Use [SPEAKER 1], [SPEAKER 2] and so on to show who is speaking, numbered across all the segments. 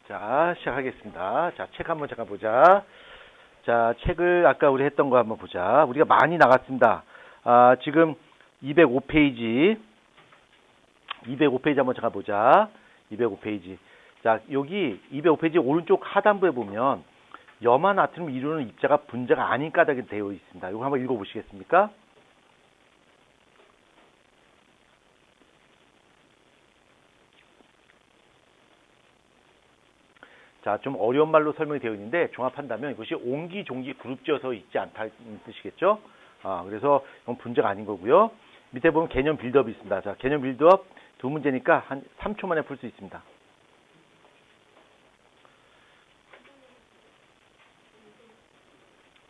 [SPEAKER 1] 자, 시작하겠습니다. 자, 책 한번 잠깐 보자. 자, 책을 아까 우리 했던 거 한번 보자. 우리가 많이 나갔습니다. 지금 205페이지 한번 잠깐 보자. 205페이지. 자, 여기 205페이지 오른쪽 하단부에 보면 염화 나트륨 이루는 입자가 분자가 아닌 까닭이 되어 있습니다. 이거 한번 읽어보시겠습니까? 자, 좀 어려운 말로 설명이 되어 있는데 종합한다면 이것이 옹기종기 그룹지어서 있지 않다는 뜻이겠죠? 그래서 이건 분자가 아닌 거고요. 밑에 보면 개념 빌드업이 있습니다. 자, 개념 빌드업 두 문제니까 한 3초 만에 풀 수 있습니다.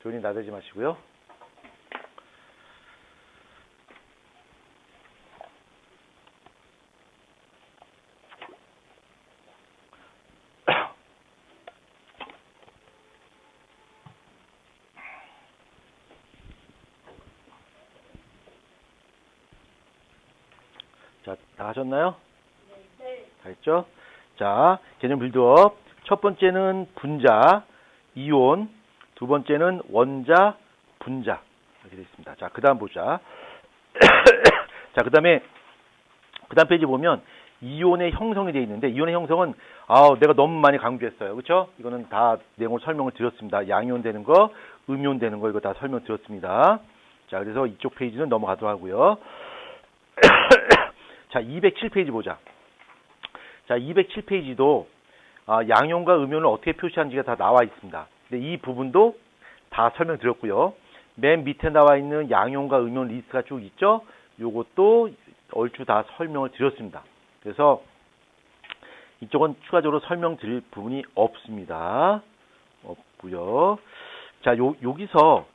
[SPEAKER 1] 조용히 나대지 마시고요. 자, 다 하셨나요?
[SPEAKER 2] 네.
[SPEAKER 1] 다 했죠? 자, 개념 빌드업. 첫 번째는 분자, 이온. 두 번째는 원자, 분자. 이렇게 되어 있습니다. 자, 그 다음 보자. 자, 그 다음 페이지 보면 이온의 형성이 되어 있는데, 이온의 형성은, 내가 너무 많이 강조했어요. 그쵸? 이거는 다 내용을 설명을 드렸습니다. 양이온 되는 거, 음이온 되는 거, 이거 다 설명 드렸습니다. 자, 그래서 이쪽 페이지는 넘어가도록 하고요. 자, 207페이지 보자. 자, 207페이지도 양이온과 음이온을 어떻게 표시하는지가 다 나와 있습니다. 근데 이 부분도 다 설명드렸고요. 맨 밑에 나와 있는 양이온과 음이온 리스트가 쭉 있죠? 요것도 얼추 다 설명을 드렸습니다. 그래서 이쪽은 추가적으로 설명드릴 부분이 없습니다. 없고요. 자, 여기서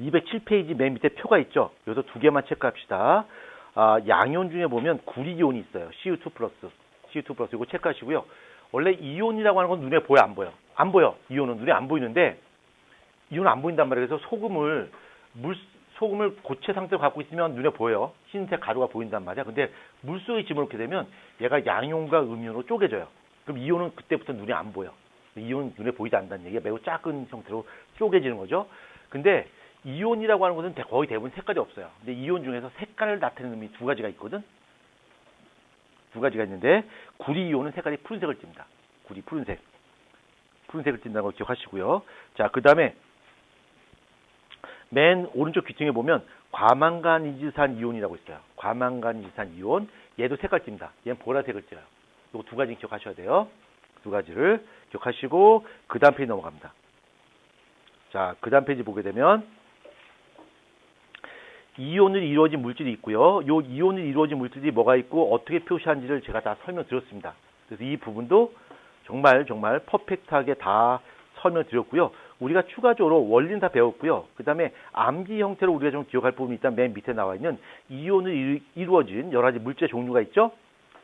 [SPEAKER 1] 207페이지 맨 밑에 표가 있죠. 여기서 두 개만 체크합시다. 양이온 중에 보면 구리이온이 있어요. CO2 플러스. 이거 체크하시고요. 원래 이온이라고 하는 건 눈에 보여, 안 보여? 안 보여. 이온은 눈에 안 보이는데, 이온은 안 보인단 말이에요. 그래서 소금을 고체 상태로 갖고 있으면 눈에 보여요. 흰색 가루가 보인단 말이야. 근데 물속에 집어넣게 되면 얘가 양이온과 음이온으로 쪼개져요. 그럼 이온은 그때부터 눈에 안 보여. 이온은 눈에 보이지 않는다는 얘기가 매우 작은 형태로 쪼개지는 거죠. 근데 이온이라고 하는 것은 거의 대부분 색깔이 없어요. 근데 이온 중에서 색깔을 나타내는 놈이 두 가지가 있거든. 두 가지가 있는데 구리이온은 색깔이 푸른색을 띱니다. 푸른색을 띈다는 걸 기억하시고요. 자, 그 다음에 맨 오른쪽 귀퉁이에 보면 과망간이지산 이온이라고 있어요. 과망간이지산 이온. 얘도 색깔 띱니다. 얘는 보라색을 띄어요. 이 두 가지 기억하셔야 돼요. 두 가지를 기억하시고 그 다음 페이지 넘어갑니다. 자, 그 다음 페이지 보게 되면 이온을 이루어진 물질이 있고요. 요 이온을 이루어진 물질이 뭐가 있고 어떻게 표시하는지를 제가 다 설명드렸습니다. 그래서 이 부분도 정말 퍼펙트하게 다 설명드렸고요. 우리가 추가적으로 원리는 다 배웠고요. 그 다음에 암기 형태로 우리가 좀 기억할 부분이 있다면 맨 밑에 나와 있는 이온을 이루어진 여러 가지 물질의 종류가 있죠.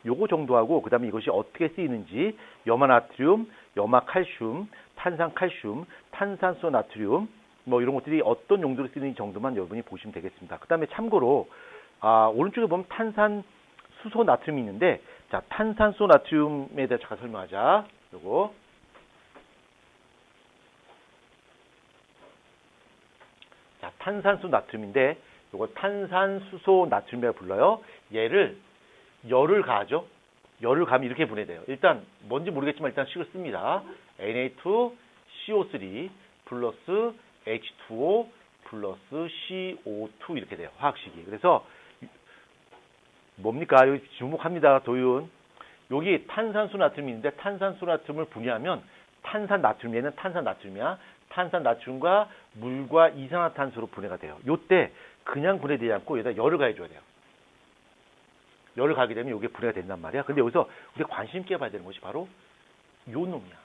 [SPEAKER 1] 요거 정도 하고 그 다음에 이것이 어떻게 쓰이는지 염화 나트륨, 염화 칼슘, 탄산 칼슘, 탄산소 나트륨 뭐 이런 것들이 어떤 용도로 쓰이는지 정도만 여러분이 보시면 되겠습니다. 그 다음에 참고로 오른쪽에 보면 탄산 수소 나트륨이 있는데 자, 탄산소 나트륨에 대해 잠깐 설명하자. 요거 자, 탄산수 나트륨인데 요거 탄산수소 나트륨이라고 불러요. 얘를 열을 가하죠. 열을 가면 이렇게 분해돼요. 일단 뭔지 모르겠지만 일단 식을 씁니다. Na2CO3 플러스 H2O 플러스 CO2 이렇게 돼요. 화학식이. 그래서 뭡니까? 여기 주목합니다. 도윤. 여기 탄산수 나트륨이 있는데 탄산수 나트륨을 분해하면 탄산 나트륨, 얘는 탄산 나트륨이야. 탄산 나트륨과 물과 이산화탄소로 분해가 돼요. 요때 그냥 분해되지 않고 여기다 열을 가해줘야 돼요. 열을 가게 되면 이게 분해가 된단 말이야. 근데 여기서 우리가 관심 있게 봐야 되는 것이 바로 요 놈이야.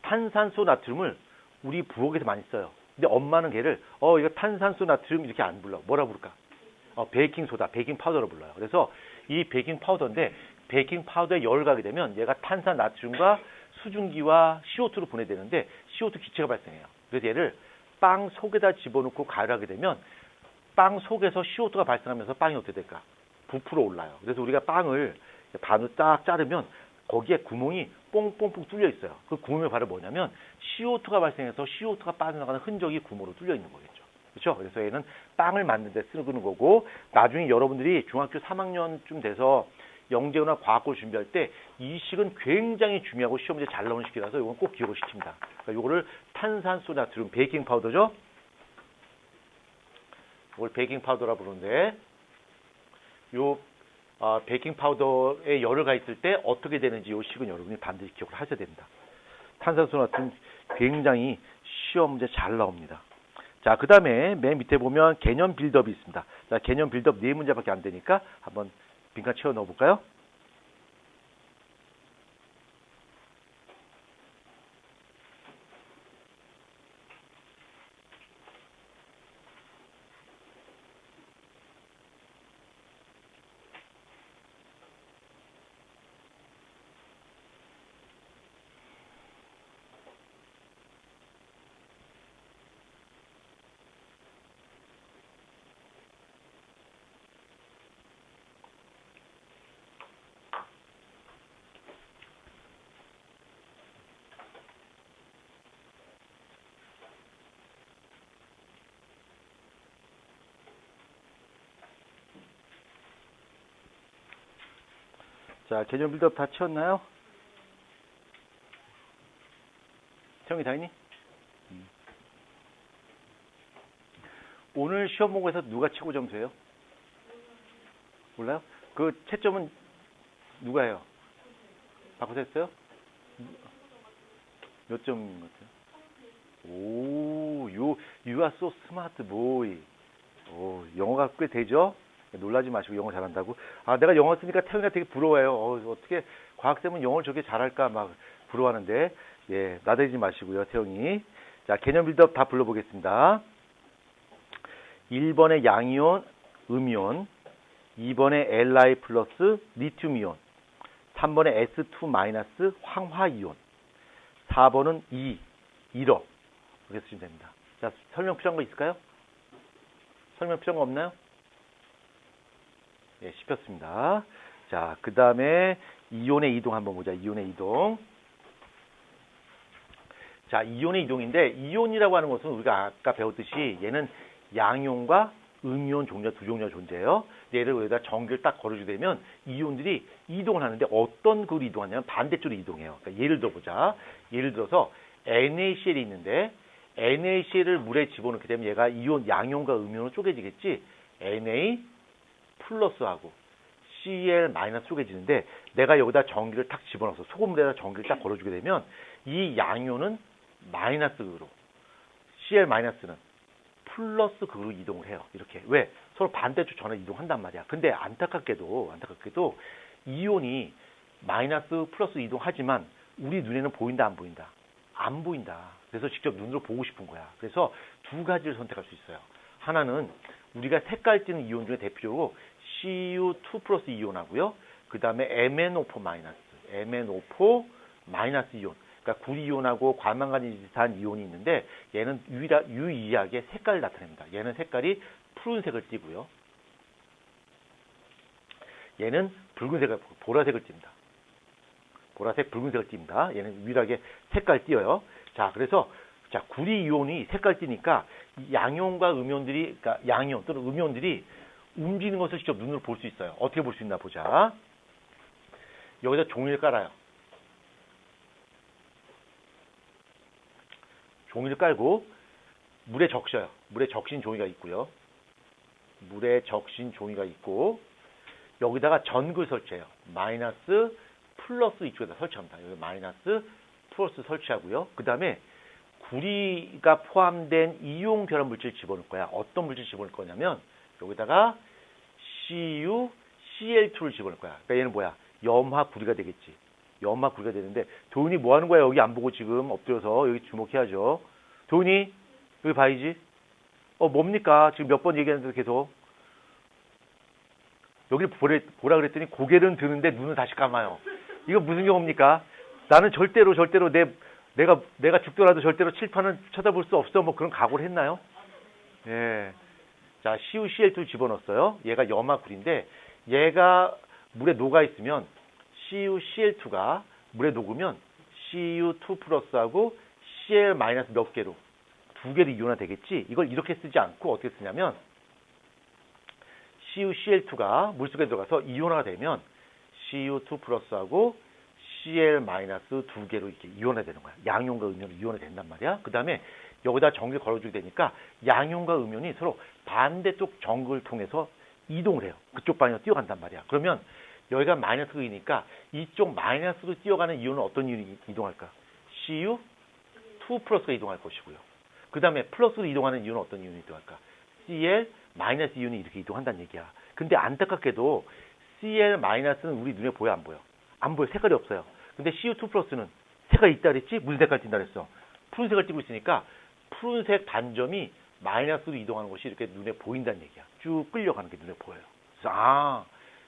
[SPEAKER 1] 탄산소 나트륨을 우리 부엌에서 많이 써요. 근데 엄마는 걔를 이거 탄산소 나트륨 이렇게 안 불러. 뭐라 부를까? 베이킹소다, 베이킹 파우더로 불러요. 그래서 이 베이킹 파우더인데 베이킹 파우더에 열을 가게 되면 얘가 탄산 나트륨과 수증기와 CO2로 분해되는데 CO2 기체가 발생해요. 그래서 얘를 빵 속에다 집어넣고 가열하게 되면 빵 속에서 CO2가 발생하면서 빵이 어떻게 될까? 부풀어 올라요. 그래서 우리가 빵을 반으로 딱 자르면 거기에 구멍이 뽕뽕뽕 뚫려 있어요. 그 구멍이 바로 뭐냐면 CO2가 발생해서 CO2가 빠져나가는 흔적이 구멍으로 뚫려 있는 거겠죠. 그렇죠? 그래서 얘는 빵을 만드는 데 쓰는 거고, 나중에 여러분들이 중학교 3학년쯤 돼서 영재나 과학고를 준비할 때 이 식은 굉장히 중요하고 시험 문제 잘 나오는 식이라서 이건 꼭 기억을 시킵니다. 그러니까 이거를 탄산소 나트륨 베이킹 파우더죠. 이걸 베이킹 파우더라 부르는데, 요 베이킹 파우더에 열을 가했을 때 어떻게 되는지 이 식은 여러분이 반드시 기억을 하셔야 됩니다. 탄산소 나트륨 굉장히 시험 문제 잘 나옵니다. 자, 그 다음에 맨 밑에 보면 개념 빌드업이 있습니다. 자, 개념 빌드업 4문제밖에 안 되니까 한번 빈칸 채워 넣어볼까요? 자, 개념 빌드업 다 채웠나요? 태영이 다 했니? 오늘 시험 보고에서 누가 최고 점수예요? 몰라요? 그 채점은 누가 해요? 바꿔서 했어요? 몇 점인 것 같아요? 오, you are so smart boy. 오, 영어가 꽤 되죠? 놀라지 마시고 영어 잘한다고. 아, 내가 영어 쓰니까 태영이가 되게 부러워요. 어떻게 과학쌤은 영어를 저렇게 잘할까 막 부러워하는데, 예, 나대지 마시고요, 태영이. 자, 개념 빌드업 다 불러보겠습니다. 1번에 양이온, 음이온, 2번에 Li 플러스 리튬이온, 3번에 S2 마이너스 황화이온, 4번은 1어. 이렇게 쓰시면 됩니다. 자, 설명 필요한 거 있을까요? 설명 필요한 거 없나요? 예, 씹혔습니다. 자, 그 다음에 이온의 이동 한번 보자. 이온의 이동. 자, 이온의 이동인데, 이온이라고 하는 것은 우리가 아까 배웠듯이 얘는 양이온과 음이온 종류가 두 종류가 존재해요. 얘를 여기다 전기를 딱 걸어주게 되면 이온들이 이동을 하는데 어떤 그로 이동하냐면 반대쪽으로 이동해요. 그러니까 예를 들어보자. 예를 들어서 NaCl이 있는데 NaCl을 물에 집어넣게 되면 얘가 이온, 양이온과 음이온으로 쪼개지겠지. Na 플러스하고 Cl 마이너스 쪼개지는데 내가 여기다 전기를 탁 집어넣어서 소금물에다 전기를 딱 걸어주게 되면 이 양이온은 마이너스 극으로, Cl 마이너스는 플러스 극으로 이동을 해요. 이렇게. 왜? 서로 반대쪽 전에 이동한단 말이야. 근데 안타깝게도 이온이 마이너스 플러스 이동하지만 우리 눈에는 보인다, 안 보인다? 안 보인다. 그래서 직접 눈으로 보고 싶은 거야. 그래서 두 가지를 선택할 수 있어요. 하나는 우리가 색깔 띠는 이온 중에 대표적으로 Cu2 플러스 이온하고요. 그 다음에 MnO4 마이너스, MnO4 마이너스 이온. 그러니까 구리이온하고 과망간이 비슷한 이온이 있는데 얘는 유의하게 색깔을 나타냅니다. 얘는 색깔이 푸른색을 띠고요. 얘는 붉은색을, 보라색을 띱니다. 보라색, 붉은색을 띱니다. 얘는 유일하게 색깔 띄어요. 자, 그래서 자, 구리이온이 색깔 띠니까 양이온과 음이온들이, 그러니까 양이온 또는 음이온들이 움직이는 것을 직접 눈으로 볼 수 있어요. 어떻게 볼 수 있나 보자. 여기다 종이를 깔아요. 종이를 깔고 물에 적셔요. 물에 적신 종이가 있고요. 물에 적신 종이가 있고 여기다가 전구를 설치해요. 마이너스 플러스 이쪽에다 설치합니다. 여기 마이너스 플러스 설치하고요. 그 다음에 구리가 포함된 이온 결합 물질 집어넣을 거야. 어떤 물질 집어넣을 거냐면 여기다가 CuCl2를 집어넣을 거야. 그러니까 얘는 뭐야? 염화 구리가 되겠지. 염화 구리가 되는데 도훈이 뭐 하는 거야? 여기 안 보고 지금 엎드려서 여기 주목해야죠. 도훈이 여기 봐야지. 뭡니까? 지금 몇 번 얘기하는데 계속 여기 보라 그랬더니 고개는 드는데 눈은 다시 감아요. 이거 무슨 경우입니까? 나는 절대로 내가 죽더라도 절대로 칠판을 쳐다볼 수 없어. 뭐 그런 각오를 했나요? 예. 자, CuCl2 집어넣었어요. 얘가 염화구리인데 얘가 물에 녹아 있으면 CuCl2가 물에 녹으면 Cu2 플러스하고 Cl 마이너스 몇 개로? 2개로 이온화 되겠지? 이걸 이렇게 쓰지 않고 어떻게 쓰냐면 CuCl2가 물속에 들어가서 이온화가 되면 Cu2 플러스하고 Cl 마이너스 2개로 이렇게 이온화 되는 거야. 양이온과 음이온이 이온화 된단 말이야. 그 다음에 여기다 전기를 걸어주게 되니까 양이온과 음이온이 서로 반대쪽 전극을 통해서 이동을 해요. 그쪽 방향으로 뛰어간단 말이야. 그러면 여기가 마이너스 이니까 이쪽 마이너스로 뛰어가는 이온은 어떤 이온이 이동할까? Cu2 플러스가 이동할 것이고요. 그 다음에 플러스로 이동하는 이온은 어떤 이온이 이동할까? Cl 마이너스 이온이 이렇게 이동한다는 얘기야. 근데 안타깝게도 Cl 마이너스는 우리 눈에 보여 안 보여? 안 보여. 색깔이 없어요. 근데 Cu2 플러스는 색깔이 있다 그랬지? 무슨 색깔 띈다 그랬어? 푸른색을 띄고 있으니까 푸른색 반점이 마이너스로 이동하는 것이 이렇게 눈에 보인다는 얘기야. 쭉 끌려가는 게 눈에 보여요. 그래서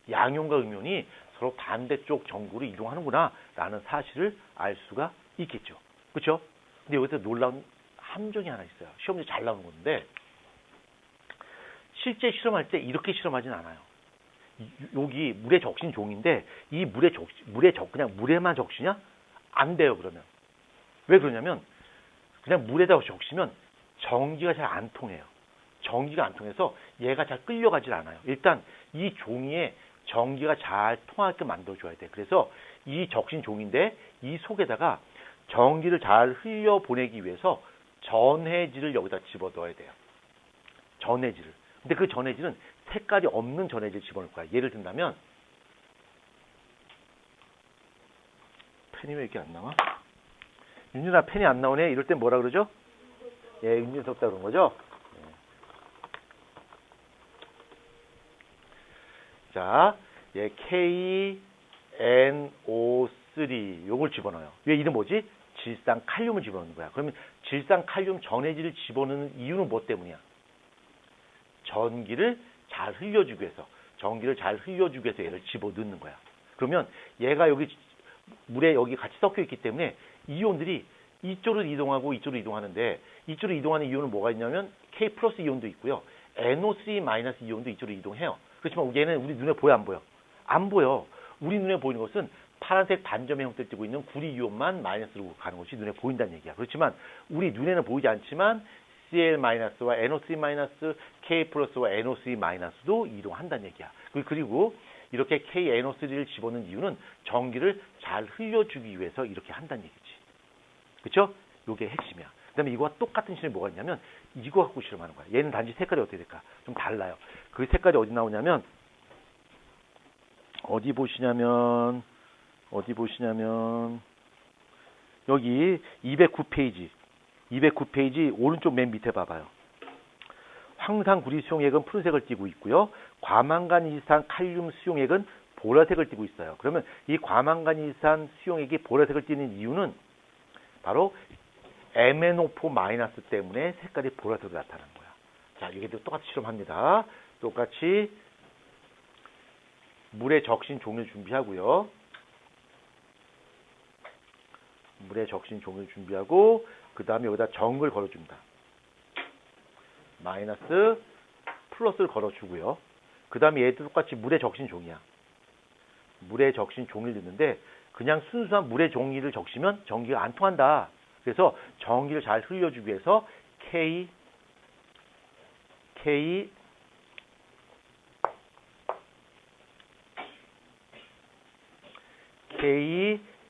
[SPEAKER 1] 양이온과 음이온이 서로 반대쪽 전구로 이동하는구나 라는 사실을 알 수가 있겠죠. 그렇죠? 근데 여기서 놀라운 함정이 하나 있어요. 시험에 잘 나오는 건데 실제 실험할 때 이렇게 실험하진 않아요. 여기 물의 적신 종인데 이 그냥 물에만 적시냐? 안 돼요. 그러면 왜 그러냐면 그냥 물에다 적시면 전기가 잘 안 통해요. 전기가 안 통해서 얘가 잘 끌려가질 않아요. 일단 이 종이에 전기가 잘 통하게끔 만들어줘야 돼. 그래서 이 적신 종인데 이 속에다가 전기를 잘 흘려보내기 위해서 전해질을 여기다 집어넣어야 돼요. 전해질을. 근데 그 전해질은 색깔이 없는 전해질을 집어넣을 거야. 예를 든다면 펜이 왜 이렇게 안 나와? 윤준아 펜이 안 나오네. 이럴 땐 뭐라 그러죠? 예, 은진스럽다 그런 거죠? 예. 자, 예, KNO3 요걸 집어넣어요. 얘 이름 뭐지? 질산 칼륨을 집어넣는 거야. 그러면 질산 칼륨 전해질을 집어넣는 이유는 뭐 때문이야? 전기를 잘 흘려주기 위해서, 얘를 집어넣는 거야. 그러면 얘가 여기 물에 여기 같이 섞여 있기 때문에 이온들이 이쪽으로 이동하고 이쪽으로 이동하는데 이쪽으로 이동하는 이온은 뭐가 있냐면 K 플러스 이온도 있고요. NO3 마이너스 이온도 이쪽으로 이동해요. 그렇지만 얘는 우리 눈에 보여 안 보여? 안 보여. 우리 눈에 보이는 것은 파란색 반점의 형태를 띠고 있는 구리 이온만 마이너스로 가는 것이 눈에 보인다는 얘기야. 그렇지만 우리 눈에는 보이지 않지만 Cl 마이너스와 NO3 마이너스, K 플러스와 NO3 마이너스도 이동한다는 얘기야. 그리고 이렇게 KNO3를 집어넣는 이유는 전기를 잘 흘려주기 위해서 이렇게 한다는 얘기지. 그렇죠? 이게 핵심이야. 그 다음에 이거와 똑같은 실험이 뭐가 있냐면 이거 갖고 실험하는 거야. 얘는 단지 색깔이 어떻게 될까? 좀 달라요. 그 색깔이 어디 나오냐면 어디 보시냐면 여기 209페이지 오른쪽 맨 밑에 봐봐요. 황산구리 수용액은 푸른색을 띠고 있고요. 과망간이산 칼륨 수용액은 보라색을 띠고 있어요. 그러면 이 과망간이산 수용액이 보라색을 띠는 이유는 바로 MnO4 마이너스 때문에 색깔이 보라색으로 나타나는 거야. 자, 이게 똑같이 실험합니다. 똑같이 물의 적신 종을 준비하고요. 그 다음에 여기다 정을 걸어줍니다. 마이너스 플러스를 걸어주고요. 그 다음에 얘도 똑같이 물의 적신 종이야. 물의 적신 종이를 넣는데 그냥 순수한 물의 종이를 적시면 전기가 안 통한다. 그래서 전기를 잘 흘려주기 위해서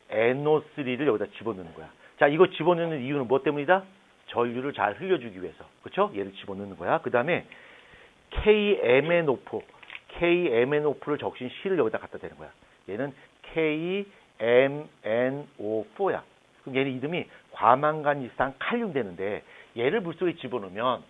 [SPEAKER 1] KNO3를 여기다 집어넣는 거야. 자, 이거 집어넣는 이유는 뭐 때문이다? 전류를 잘 흘려주기 위해서. 그렇죠? 얘를 집어넣는 거야. 그 다음에 KMNO4를 적신 C를 여기다 갖다 대는 거야. 얘는 KMNO4야. 그럼 얘는 이름이 과망간이산 칼륨 되는데 얘를 물속에 집어넣으면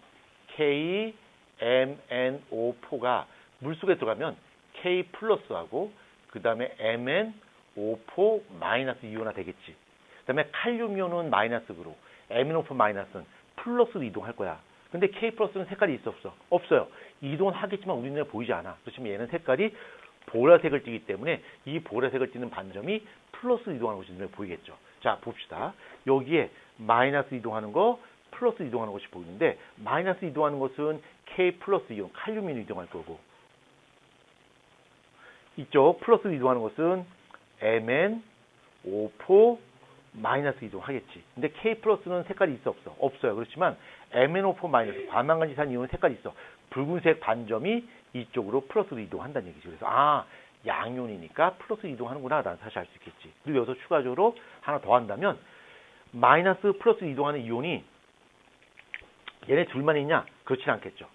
[SPEAKER 1] KMNO4가 물속에 들어가면 K 플러스하고 그 다음에 MnO4 마이너스 이온화 되겠지. 그 다음에 칼륨 이온은 마이너스로 MnO4 마이너스는 플러스로 이동할 거야. 근데 K 플러스는 색깔이 있어 없어? 없어요. 이동은 하겠지만 우리 눈에 보이지 않아. 그렇지만 얘는 색깔이 보라색을 띠기 때문에 이 보라색을 띠는 반점이 플러스로 이동하는 것이 눈에 보이겠죠. 자, 봅시다. 여기에 마이너스 이동하는 거, 플러스 이동하는 것이 보이는데 마이너스 이동하는 것은 K 플러스 이온, 칼륨 이온이 이동할 거고 이쪽 플러스로 이동하는 것은 MnO4 마이너스 이동하겠지. 근데 K 플러스는 색깔이 있어 없어? 없어요. 그렇지만 MnO4 마이너스 과망간지산 이온은 색깔이 있어. 붉은색 반점이 이쪽으로 플러스로 이동한다는 얘기죠. 그래서 양이온이니까 플러스 이동하는구나 라는 사실 알 수 있겠지. 그리고 여기서 추가적으로 하나 더 한다면 마이너스 플러스 이동하는 이온이 얘네 둘만 있냐? 그렇진 않겠죠.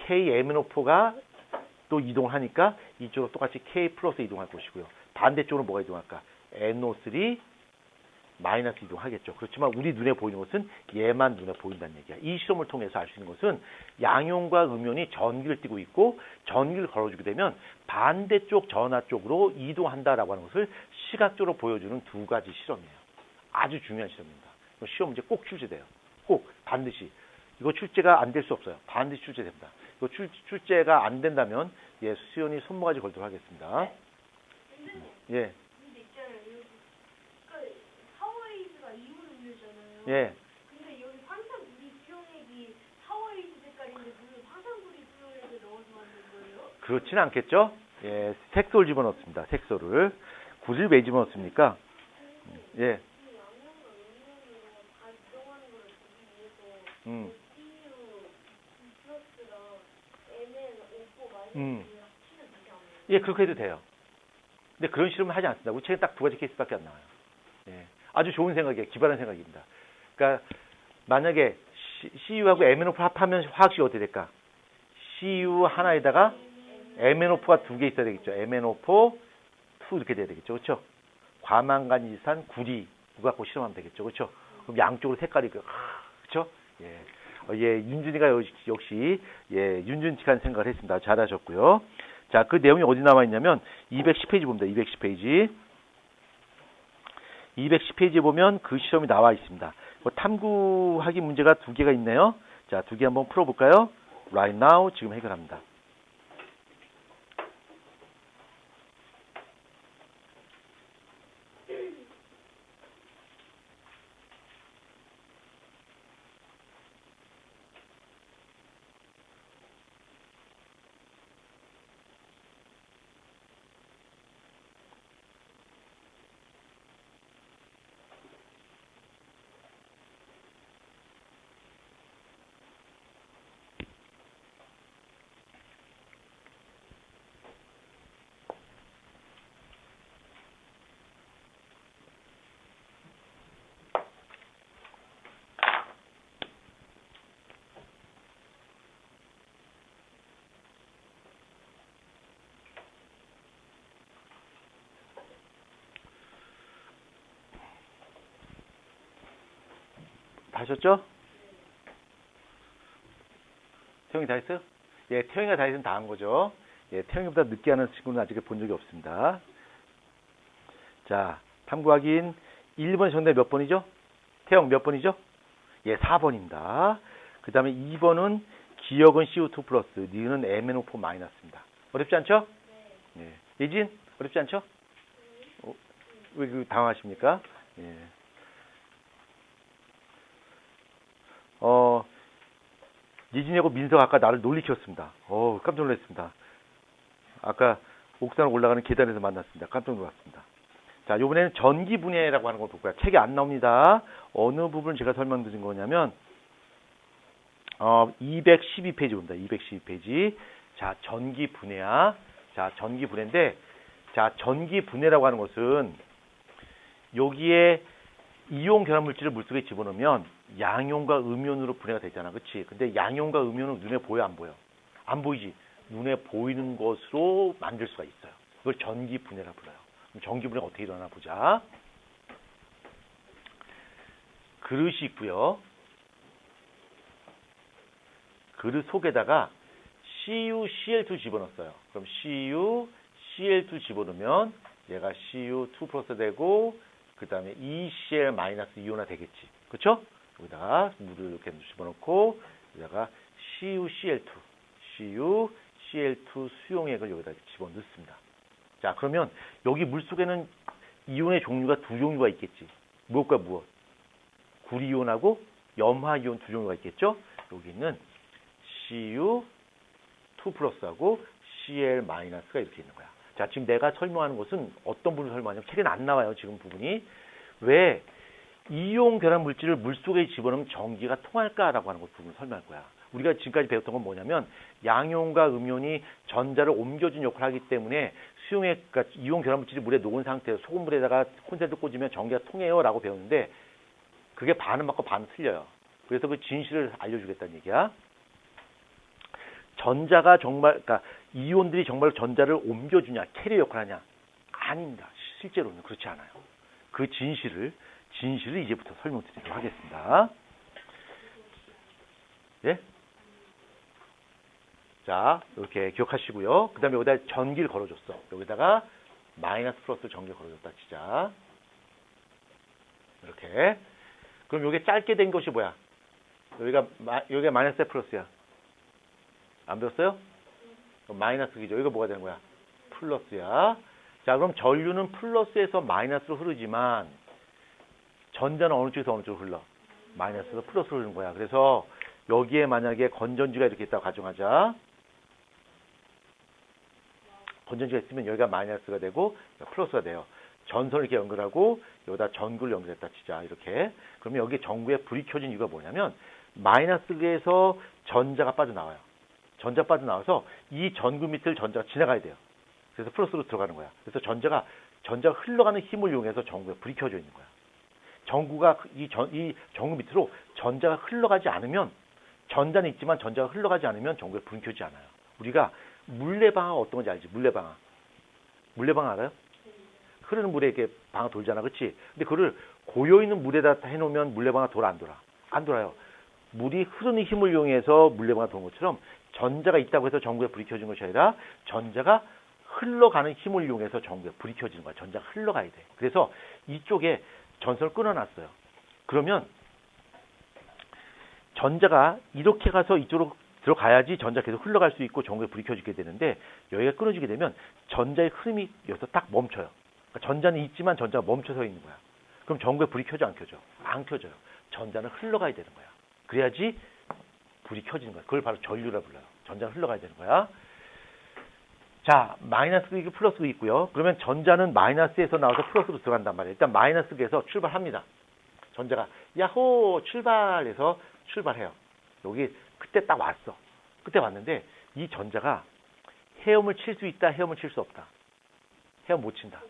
[SPEAKER 1] KMnO4가 또 이동을 하니까 이쪽으로 똑같이 K 플러스 이동할 것이고요. 반대쪽으로 뭐가 이동할까? NO3 마이너스 이동하겠죠. 그렇지만 우리 눈에 보이는 것은 얘만 눈에 보인다는 얘기야. 이 실험을 통해서 알 수 있는 것은 양이온과 음이온이 전기를 띠고 있고 전기를 걸어주게 되면 반대쪽 전하 쪽으로 이동한다라고 하는 것을 시각적으로 보여주는 두 가지 실험이에요. 아주 중요한 실험입니다. 시험 문제 꼭 출제돼요. 꼭 반드시. 이거 출제가 안 될 수 없어요. 반드시 출제됩니다. 이거 출제가 안 된다면 수연이 손모가지 걸도록 하겠습니다. 예. 예.
[SPEAKER 2] 근데 여기 황산구리 수용액이 4월이지 색깔인데 무슨 황산구리 수용액을 넣어서 만든 거예요?
[SPEAKER 1] 그렇진 않겠죠? 예, 색소를 집어넣습니다. 색소를. 굳이 왜 집어넣습니까? 예. 예, 그렇게 해도 돼요. 근데 그런 실험을 하지 않습니다. 우리 책에 딱 두 가지 케이스밖에 안 나와요. 예. 아주 좋은 생각이에요. 기발한 생각입니다. 그러니까 만약에 CU하고 MnO4 합하면 화학식이 어떻게 될까? CU 하나에다가 MnO4가 두 개 있어야 되겠죠. MnO4 2 이렇게 돼야 되겠죠. 그렇죠? 과망간지산 구리 그거 갖고 실험하면 되겠죠. 그렇죠? 그럼 양쪽으로 색깔이 그렇죠? 예. 윤준이가 역시 윤준칙한 생각을 했습니다. 잘하셨고요. 자, 그 내용이 어디 나와 있냐면 210페이지 봅니다. 210페이지. 210페이지에 보면 그 실험이 나와 있습니다. 탐구하기 문제가 두 개가 있네요. 자, 두 개 한번 풀어볼까요? Right now 지금 해결합니다. 다 하셨죠? 태영이 다 했어요? 예, 태영이가 다 했으면 다 한 거죠. 예, 태영이보다 늦게 하는 친구는 아직 본 적이 없습니다. 자, 탐구 확인 1번 정답 몇 번이죠? 태영 몇 번이죠? 예, 4번입니다. 그 다음에 2번은 기억은 CO2 플러스, 니은은 MnO4 마이너스입니다. 어렵지 않죠? 네. 예. 예진, 어렵지 않죠? 왜 그 당황하십니까? 예. 예진이하고 민서가 아까 나를 놀리켰습니다. 깜짝 놀랐습니다. 아까 옥상을 올라가는 계단에서 만났습니다. 깜짝 놀랐습니다. 자, 이번에는 전기 분해라고 하는 걸 볼 거야. 책에 안 나옵니다. 어느 부분 제가 설명드린 거냐면 212페이지 봅니다. 212페이지. 자, 전기 분해야. 자, 전기 분해인데, 자, 전기 분해라고 하는 것은 여기에 이온 결합 물질을 물속에 집어넣으면 양이온과 음이온으로 분해가 되잖아. 그치? 근데 양이온과 음이온은 눈에 보여, 안 보여? 안 보이지? 눈에 보이는 것으로 만들 수가 있어요. 이걸 전기 분해라 불러요. 그럼 전기 분해가 어떻게 일어나나 보자. 그릇이 있고요. 그릇 속에다가 CuCl2 집어넣었어요. 그럼 CuCl2 집어넣으면 얘가 Cu2 플러스 되고 그 다음에 ECl 마이너스 이온화 되겠지. 그렇죠? 여기다가 물을 이렇게 집어넣고 여기다가 CuCl2 수용액을 여기다 집어넣습니다. 자, 그러면 여기 물 속에는 이온의 종류가 두 종류가 있겠지. 무엇과 무엇? 구리이온하고 염화이온 두 종류가 있겠죠? 여기는 Cu2 플러스하고 Cl 마이너스가 이렇게 있는 거야. 자, 지금 내가 설명하는 것은 어떤 부분을 설명하냐면 책에는 안 나와요. 지금 부분이. 왜 이온 결합 물질을 물속에 집어넣으면 전기가 통할까라고 하는 것 부분을 설명할 거야. 우리가 지금까지 배웠던 건 뭐냐면 양이온과 음이온이 전자를 옮겨준 역할을 하기 때문에 수용액, 그러니까 이온 결합 물질이 물에 녹은 상태에서 소금물에다가 콘센트 꽂으면 전기가 통해요라고 배웠는데 그게 반은 맞고 반은 틀려요. 그래서 그 진실을 알려주겠다는 얘기야. 전자가 정말, 그러니까 이온들이 정말 전자를 옮겨주냐, 캐리어 역할을 하냐? 아닙니다. 실제로는 그렇지 않아요. 그 진실을 이제부터 설명드리도록 하겠습니다. 예? 자, 이렇게 기억하시고요. 그 다음에 여기다 전기를 걸어줬어. 여기다가 마이너스 플러스 전기를 걸어줬다 치자. 이렇게. 그럼 이게 짧게 된 것이 뭐야? 여기가 마이너스 플러스야. 안 배웠어요? 마이너스이죠. 이거 뭐가 되는 거야? 플러스야. 자, 그럼 전류는 플러스에서 마이너스로 흐르지만 전자는 어느 쪽에서 어느 쪽으로 흘러? 마이너스에서 플러스로 흐르는 거야. 그래서 여기에 만약에 건전지가 이렇게 있다고 가정하자. 건전지가 있으면 여기가 마이너스가 되고 플러스가 돼요. 전선을 이렇게 연결하고 여기다 전구를 연결했다 치자. 이렇게. 그러면 여기 전구에 불이 켜진 이유가 뭐냐면 마이너스에서 전자가 빠져나와요. 전자 빠져나와서 이 전구 밑을 전자가 지나가야 돼요. 그래서 플러스로 들어가는 거야. 그래서 전자가 흘러가는 힘을 이용해서 전구에 불이 켜져 있는 거야. 전구가 이 전구 밑으로 전자가 흘러가지 않으면 전자는 있지만 전자가 흘러가지 않으면 전구에 불이 켜지지 않아요. 우리가 물레방아 어떤 건지 알지? 물레방아 알아요? 흐르는 물에 이렇게 방아 돌잖아, 그렇지? 근데 그거를 고여 있는 물에다 해놓으면 물레방아 돌아 안 돌아? 안 돌아요. 물이 흐르는 힘을 이용해서 물레방아 도는 것처럼 전자가 있다고 해서 전구에 불이 켜진 것이 아니라 전자가 흘러가는 힘을 이용해서 전구에 불이 켜지는 거야. 전자가 흘러가야 돼. 그래서 이쪽에 전선을 끊어놨어요. 그러면 전자가 이렇게 가서 이쪽으로 들어가야지 전자가 계속 흘러갈 수 있고 전구에 불이 켜지게 되는데 여기가 끊어지게 되면 전자의 흐름이 여기서 딱 멈춰요. 그러니까 전자는 있지만 전자가 멈춰 서 있는 거야. 그럼 전구에 불이 켜져 안 켜져? 안 켜져요. 전자는 흘러가야 되는 거야. 그래야지 불이 켜지는 거야. 그걸 바로 전류라 불러요. 전자가 흘러가야 되는 거야. 자, 마이너스 이고 플러스 있고요. 그러면 전자는 마이너스에서 나와서 플러스로 들어간단 말이에요. 일단 마이너스에서 출발합니다. 전자가 야호 출발해서 출발해요. 여기 그때 딱 왔어. 그때 왔는데 이 전자가 헤엄을 칠 수 있다, 헤엄을 칠 수 없다. 헤엄 못 친다.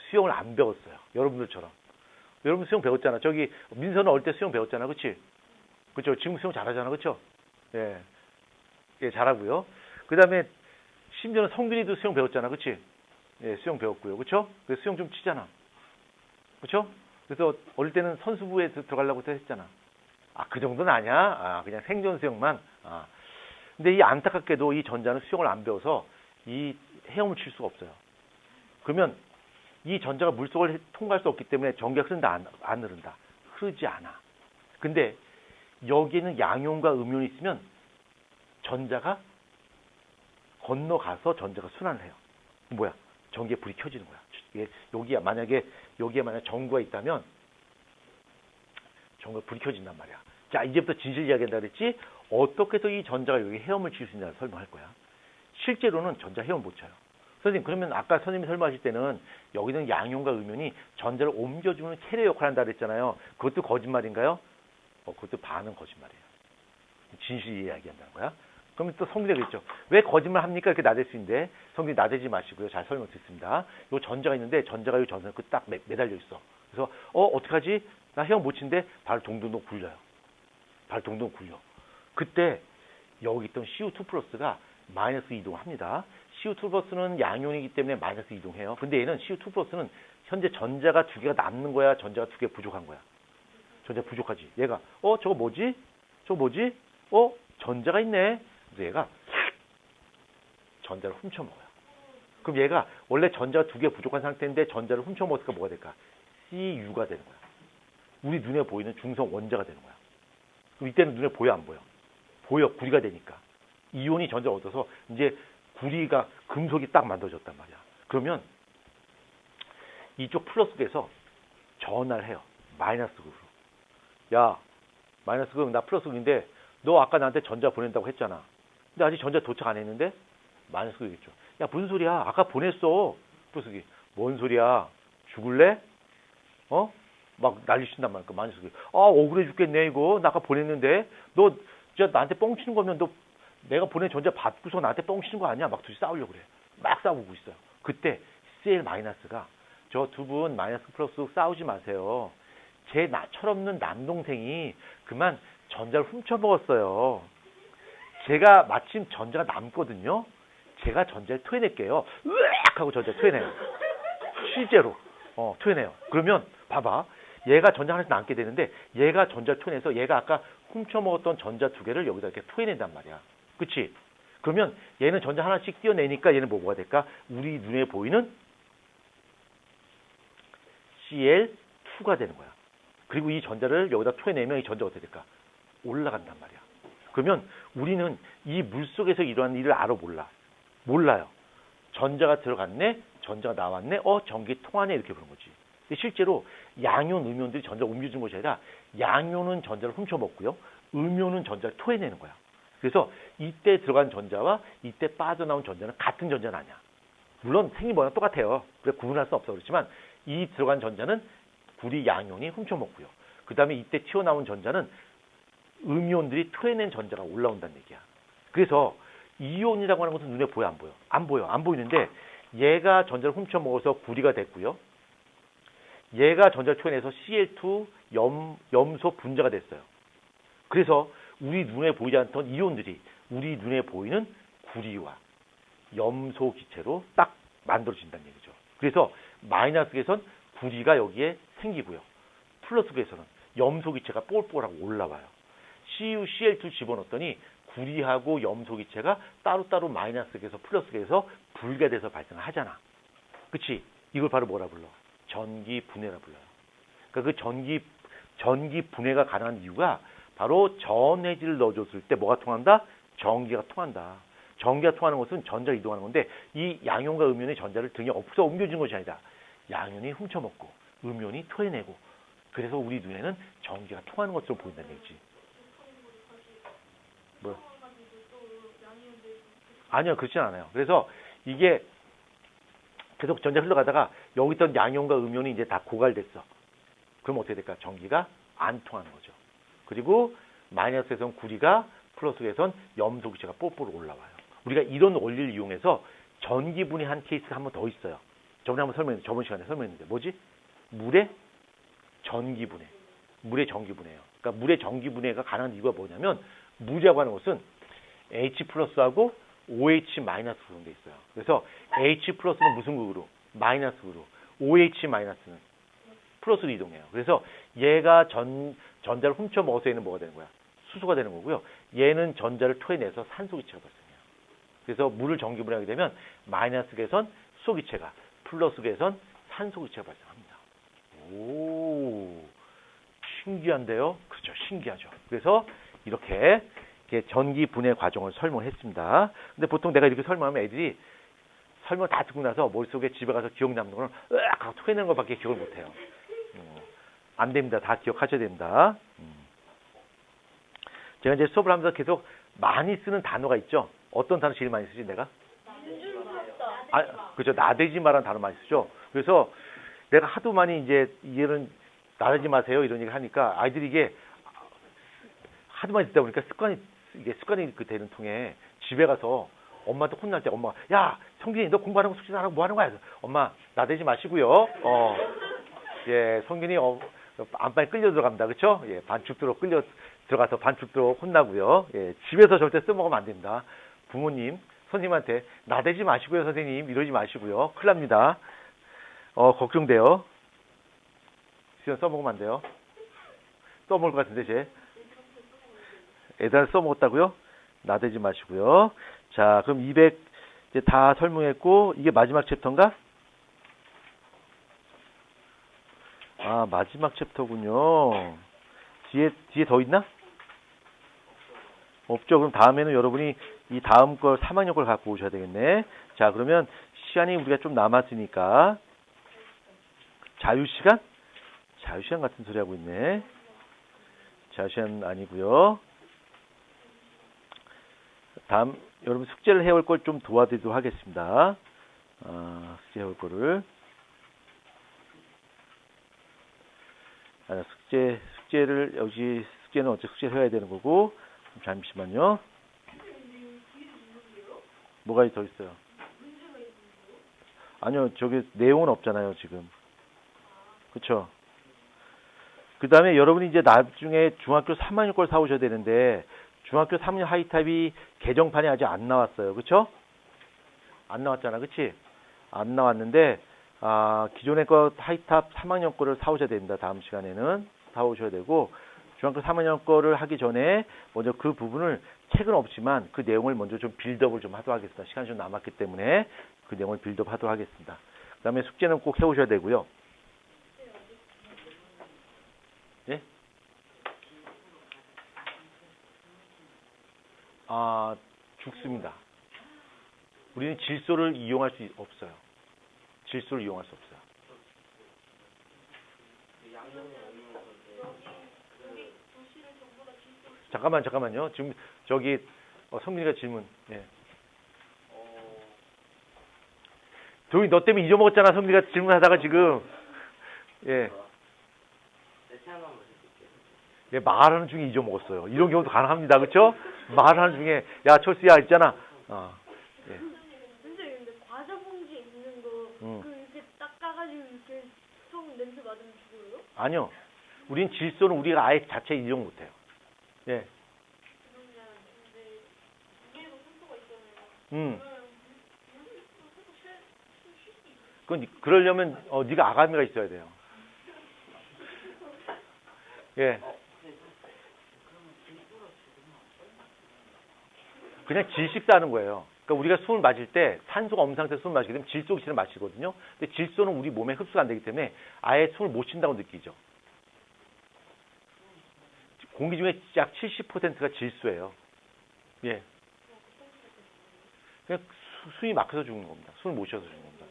[SPEAKER 1] 수영을 안 배웠어요. 여러분들처럼. 여러분 수영 배웠잖아. 저기 민서는 어릴 때 수영 배웠잖아. 그렇지? 그렇죠. 지금 수영 잘하잖아. 그렇죠? 예. 예, 잘하고요. 그다음에 심지어는 성균이도 수영 배웠잖아. 그렇지? 예, 수영 배웠고요. 그렇죠? 그래서 수영 좀 치잖아. 그렇죠? 그래서 어릴 때는 선수부에 들어가려고 했잖아. 아, 그 정도는 아니야? 아, 그냥 생존 수영만? 아. 근데 이 안타깝게도 이 전자는 수영을 안 배워서 이 헤엄을 칠 수가 없어요. 그러면 이 전자가 물속을 통과할 수 없기 때문에 전기가 흐른다, 안 흐른다? 흐르지 않아. 근데 여기에는 양이온과 음이온이 있으면 전자가 건너가서 전자가 순환을 해요. 뭐야? 전기에 불이 켜지는 거야. 여기에 만약에 전구가 있다면 전구에 불이 켜진단 말이야. 자, 이제부터 진실 이야기한다 그랬지? 어떻게 해서 이 전자가 여기 헤엄을 칠 수 있냐를 설명할 거야. 실제로는 전자 헤엄 못 쳐요. 선생님, 그러면 아까 선생님이 설명하실 때는 여기는 양이온과 음이온이 전자를 옮겨주는 캐리어 역할을 한다 그랬잖아요. 그것도 거짓말인가요? 그것도 반은 거짓말이에요. 진실 이야기한다는 거야. 그러면 또 성균이 그랬죠. 왜 거짓말 합니까? 이렇게 나댈 수 있는데 성균이 나대지 마시고요. 잘 설명 드렸습니다. 요 전자가 있는데 전자가 이 전선에 딱 매달려 있어. 그래서 어떡하지? 나 헤엄 못 친데 발 동동동 굴려요. 발 동동 굴려. 그때 여기 있던 CO2 플러스가 마이너스 이동합니다. CO2 플러스는 양이온이기 때문에 마이너스 이동해요. 근데 얘는 CO2 플러스는 현재 전자가 두 개가 남는 거야? 전자가 두 개 부족한 거야? 전자 부족하지. 얘가 저거 뭐지? 전자가 있네. 그래서 얘가 전자를 훔쳐먹어요. 그럼 얘가 원래 전자가 두 개 부족한 상태인데 전자를 훔쳐먹었으니까 뭐가 될까? CU가 되는 거야. 우리 눈에 보이는 중성 원자가 되는 거야. 그럼 이때는 눈에 보여 안 보여? 보여. 구리가 되니까. 이온이 전자를 얻어서 이제 구리가 금속이 딱 만들어졌단 말이야. 그러면 이쪽 플러스극에서 전화를 해요. 마이너스극으로. 야, 마이너스극 나 플러스극인데 너 아까 나한테 전자 보낸다고 했잖아. 근데 아직 전자 도착 안 했는데 마이너스극이겠죠. 야, 무슨 소리야? 아까 보냈어. 플러스기. 뭔 소리야? 죽을래? 어? 막 난리 친단 말이야. 마이너스기. 아, 억울해 죽겠네, 이거. 나 아까 보냈는데. 너 진짜 나한테 뻥 치는 거면 너 내가 보낸 전자 받고서 나한테 뻥 치는 거 아니야? 막 둘이 싸우려고 그래. 막 싸우고 있어요. 그때 CL 마이너스가 저 두 분 마이너스 플러스 싸우지 마세요. 제 철없는 남동생이 그만 전자를 훔쳐먹었어요. 제가 마침 전자가 남거든요. 제가 전자를 토해낼게요. 으악 하고 전자 토해내요. 실제로 토해내요. 그러면 봐봐. 얘가 전자 하나씩 남게 되는데 얘가 전자를 토해내서 얘가 아까 훔쳐먹었던 전자 두 개를 여기다 이렇게 토해낸단 말이야. 그치? 그러면 얘는 전자 하나씩 띄어내니까 얘는 뭐가 될까? 우리 눈에 보이는 Cl2가 되는 거야. 그리고 이 전자를 여기다 토해내면 이 전자가 어떻게 될까? 올라간단 말이야. 그러면 우리는 이 물속에서 일어나는 일을 알아 몰라. 몰라요. 전자가 들어갔네, 전자가 나왔네, 전기 통하네 이렇게 보는 거지. 근데 실제로 양이온, 음이온들이 전자를 옮겨주는 것이 아니라 양이온은 전자를 훔쳐먹고요. 음이온은 전자를 토해내는 거야. 그래서 이때 들어간 전자와 이때 빠져나온 전자는 같은 전자는 아니야. 물론 생긴 모양 똑같아요. 그래 구분할 수 없어. 그렇지만 이 들어간 전자는 구리 양이온이 훔쳐먹고요. 그 다음에 이때 튀어나온 전자는 음이온들이 토해낸 전자가 올라온다는 얘기야. 그래서 이온이라고 하는 것은 눈에 보여, 안 보여? 안 보여. 안 보이는데 얘가 전자를 훔쳐먹어서 구리가 됐고요. 얘가 전자를 토해내서 Cl2 염소 분자가 됐어요. 그래서 우리 눈에 보이지 않던 이온들이 우리 눈에 보이는 구리와 염소 기체로 딱 만들어진다는 얘기죠. 그래서 마이너스에선 구리가 여기에 생기고요. 플러스에서는 염소 기체가 뽀글뽀글하고 올라와요. CuCl2 집어넣었더니 구리하고 염소 기체가 따로따로 마이너스에서 플러스에서 분리돼서 발생하잖아. 그치? 이걸 바로 뭐라 불러? 전기 분해라 불러요. 그러니까 그 전기 분해가 가능한 이유가 바로 전해질을 넣어줬을 때 뭐가 통한다? 전기가 통한다. 전기가 통하는 것은 전자를 이동하는 건데 이 양이온과 음이온이 전자를 등에 엎어서 옮겨주는 것이 아니다. 양이온이 훔쳐먹고 음이온이 토해내고 그래서 우리 눈에는 전기가 통하는 것으로 보인다는 얘기지. 뭐? 아니요, 그렇진 않아요. 그래서 이게 계속 전자 흘러가다가 여기 있던 양이온과 음이온이 이제 다 고갈됐어. 그럼 어떻게 될까? 전기가 안 통하는 거죠. 그리고 마이너스에선 구리가 플러스에선 염소 기체가 뽀뽀로 올라와요. 우리가 이런 원리를 이용해서 전기 분해한 케이스가 한 번 더 있어요. 저번 시간에 설명했는데 뭐지? 물의 전기 분해. 물의 전기 분해예요. 그러니까 물의 전기 분해가 가능한 이유가 뭐냐면 물이라고 하는 것은 H 플러스하고 OH 마이너스 구성되어 있어요. 그래서 H 플러스는 무슨 극으로? 마이너스 극으로. OH 마이너스는 플러스로 이동해요. 그래서 얘가 전자를 훔쳐 먹어서 얘는 뭐가 되는 거야? 수소가 되는 거고요. 얘는 전자를 토해내서 산소 기체가 발생해요. 그래서 물을 전기 분해하게 되면 마이너스계선 수소 기체가, 플러스계선 산소 기체가 발생합니다. 오, 신기한데요? 그렇죠, 신기하죠. 그래서 이렇게 전기 분해 과정을 설명했습니다. 근데 보통 내가 이렇게 설명하면 애들이 설명 다 듣고 나서 머릿속에 집에 가서 기억 남는 거는 으악 하고 토해내는 것밖에 기억을 못해요. 안 됩니다. 다 기억하셔야 됩니다. 제가 이제 수업을 하면서 계속 많이 쓰는 단어가 있죠. 어떤 단어 제일 많이 쓰지 내가? 그렇죠. 나대지 마라는 단어 많이 쓰죠. 그래서 내가 하도 많이 이제 이런 나대지 마세요 이런 얘기를 하니까 아이들이 이게 하도 많이 듣다 보니까 습관이 되는 통에 집에 가서 엄마한테 혼날 때 엄마가 야 성균이 너 공부하는 거 숙제 안 하고 뭐 하는 거야? 엄마 나대지 마시고요. 예, 성균이 안방에 끌려 들어갑니다. 그렇죠? 예, 반죽도로 끌려 들어가서 반죽도로 혼나고요. 예, 집에서 절대 써먹으면 안 됩니다. 부모님, 선생님한테 나대지 마시고요, 선생님 이러지 마시고요. 큰일 납니다. 걱정돼요. 시간 써먹으면 안 돼요. 써먹을 것 같은데 쟤. 애들 써먹었다고요? 나대지 마시고요. 자, 그럼 200 이제 다 설명했고 이게 마지막 챕터인가? 아, 마지막 챕터군요. 뒤에 더 있나? 없죠. 그럼 다음에는 여러분이 이 다음 걸 3학년 걸 갖고 오셔야 되겠네. 자, 그러면 시간이 우리가 좀 남았으니까 자유시간? 자유시간 같은 소리 하고 있네. 자유시간 아니고요. 다음 여러분 숙제를 해올 걸 좀 도와드리도록 하겠습니다. 숙제 해올 거를. 숙제를, 여기 숙제는 어째 숙제를 해야 되는 거고, 잠시만요. 뭐가 더 있어요? 아니요, 저기 내용은 없잖아요, 지금. 그쵸? 그 다음에 여러분이 이제 나중에 중학교 3학년 걸 사오셔야 되는데, 중학교 3학년 하이탑이 개정판이 아직 안 나왔어요. 그쵸? 안 나왔잖아. 그치? 안 나왔는데, 기존의 거 하이탑 3학년 거를 사오셔야 됩니다. 다음 시간에는 사오셔야 되고, 중학교 3학년 거를 하기 전에 먼저 그 부분을 책은 없지만 그 내용을 먼저 좀 빌드업을 좀 하도록 하겠습니다. 시간이 좀 남았기 때문에 그 내용을 빌드업 하도록 하겠습니다. 그 다음에 숙제는 꼭 해오셔야 되고요. 예? 죽습니다. 우리는 질소를 이용할 수 없어요. 질소를 이용할 수 없어요. 잠깐만요. 지금 저기 성민이가 질문. 예. 도희 너 때문에 잊어먹었잖아. 성민이가 질문하다가 지금. 예. 예, 말하는 중에 잊어먹었어요. 이런 경우도 가능합니다. 그렇죠? 말하는 중에 야 철수야 있잖아. 예.
[SPEAKER 2] 선생님 근데 과자 봉지에 있는 거 그 이렇게 딱 까가지고 이렇게 좀 냄새 맡으면 죽어요?
[SPEAKER 1] 아니요. 우린 질소는 우리가 아예 자체 이용 못해요. 예.
[SPEAKER 2] 그러면 근데 위에도 산소가 있잖아요.
[SPEAKER 1] 그건 그러려면 네가 아가미가 있어야 돼요. 예. 그냥 질식사하는 거예요. 그러니까 우리가 숨을 마실 때 산소가 없는 상태에서 숨을 마시게 되면 질소기체를 마시거든요. 근데 질소는 우리 몸에 흡수가 안 되기 때문에 아예 숨을 못 쉰다고 느끼죠. 공기 중에 약 70%가 질소예요. 예. 그냥 숨이 막혀서 죽는 겁니다. 숨을 못 쉬어서 죽는 겁니다.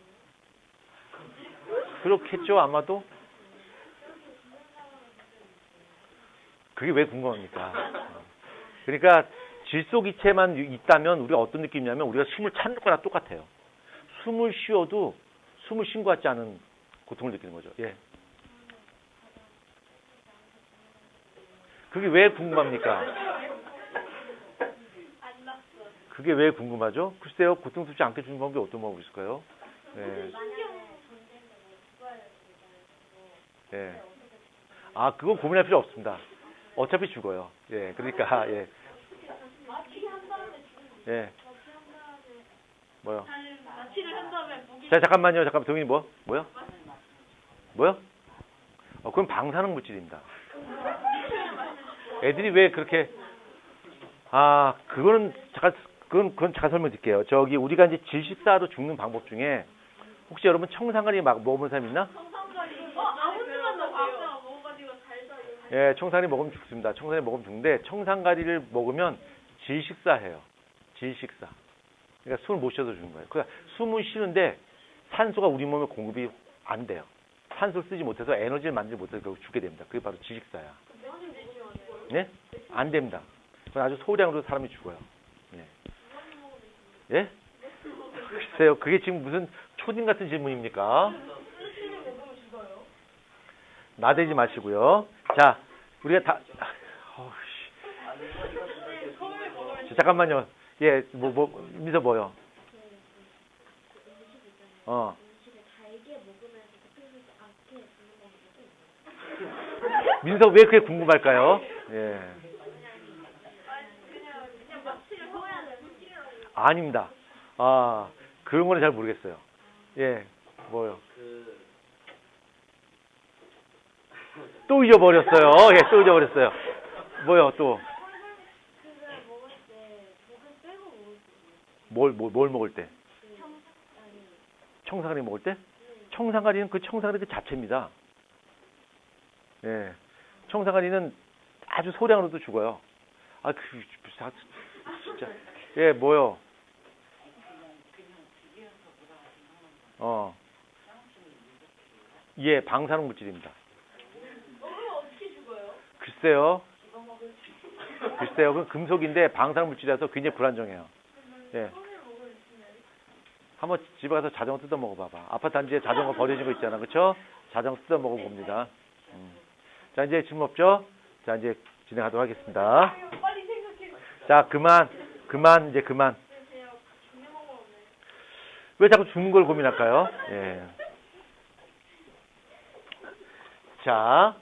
[SPEAKER 1] 그렇겠죠, 아마도? 그게 왜 궁금합니까? 그러니까 질소 기체만 있다면 우리가 어떤 느낌이냐면 우리가 숨을 찾는 거랑 똑같아요. 숨을 쉬어도 숨을 쉰 것 같지 않은 고통을 느끼는 거죠. 예. 그게 왜 궁금합니까? 그게 왜 궁금하죠? 글쎄요, 고통스럽지 않게 주는 방법이 어떤 방법이 있을까요? 예. 예. 그건 고민할 필요 없습니다. 어차피 죽어요. 예, 그러니까, 예. 예. 뭐요?
[SPEAKER 2] 마취를 한 다음에
[SPEAKER 1] 자, 잠깐만요. 동민이 뭐요? 그건 방사능 물질입니다. 애들이 왜 그렇게, 그건 잠깐 설명드릴게요. 저기, 우리가 이제 질식사로 죽는 방법 중에, 혹시 여러분 청산가리 먹어본 사람 있나?
[SPEAKER 2] 아무튼만 먹어가지고 달다.
[SPEAKER 1] 예, 청산가리 먹으면 죽습니다. 청산가리 먹으면 죽는데, 청산가리를 먹으면 질식사해요. 질식사. 그러니까 숨을 못 쉬어서 죽는 거예요. 그러니까 숨을 쉬는데 산소가 우리 몸에 공급이 안 돼요. 산소를 쓰지 못해서 에너지를 만들지 못해서 결국 죽게 됩니다. 그게 바로 질식사야. 네? 안 됩니다. 그건 아주 소량으로 사람이 죽어요. 예? 예? 글쎄요, 그게 지금 무슨 초딩 같은 질문입니까? 나대지 마시고요. 자, 우리가 다, 잠깐만요. 예, 민서 뭐요? 민서 왜 그게 궁금할까요? 예. 아닙니다. 그런 거는 잘 모르겠어요. 예, 뭐요? 또 잊어버렸어요. 예, 또 잊어버렸어요. 뭐요, 또? 뭘 먹을 때? 청산가리 먹을 때? 청산가리는 그 청산가리 그 자체입니다. 예. 청산가리는 아주 소량으로도 죽어요. 진짜. 예, 뭐요? 예, 방사능 물질입니다.
[SPEAKER 2] 어떻게 죽어요?
[SPEAKER 1] 글쎄요. 그건 금속인데 방사능 물질이라서 굉장히 불안정해요. 예.
[SPEAKER 2] 손을 먹으면 있나요?
[SPEAKER 1] 한번 집에 가서 자전거 뜯어 먹어봐봐. 아파트 단지에 자전거 버려진 거 있잖아. 그쵸? 자전거 뜯어 먹어봅니다. 자, 이제 질문 없죠? 자, 이제 진행하도록 하겠습니다.
[SPEAKER 2] 빨리 생각해.
[SPEAKER 1] 자, 그만, 이제 그만.
[SPEAKER 2] 제가 죽는 방법 없나요?
[SPEAKER 1] 왜 자꾸 죽는 걸 고민할까요? 예. 자,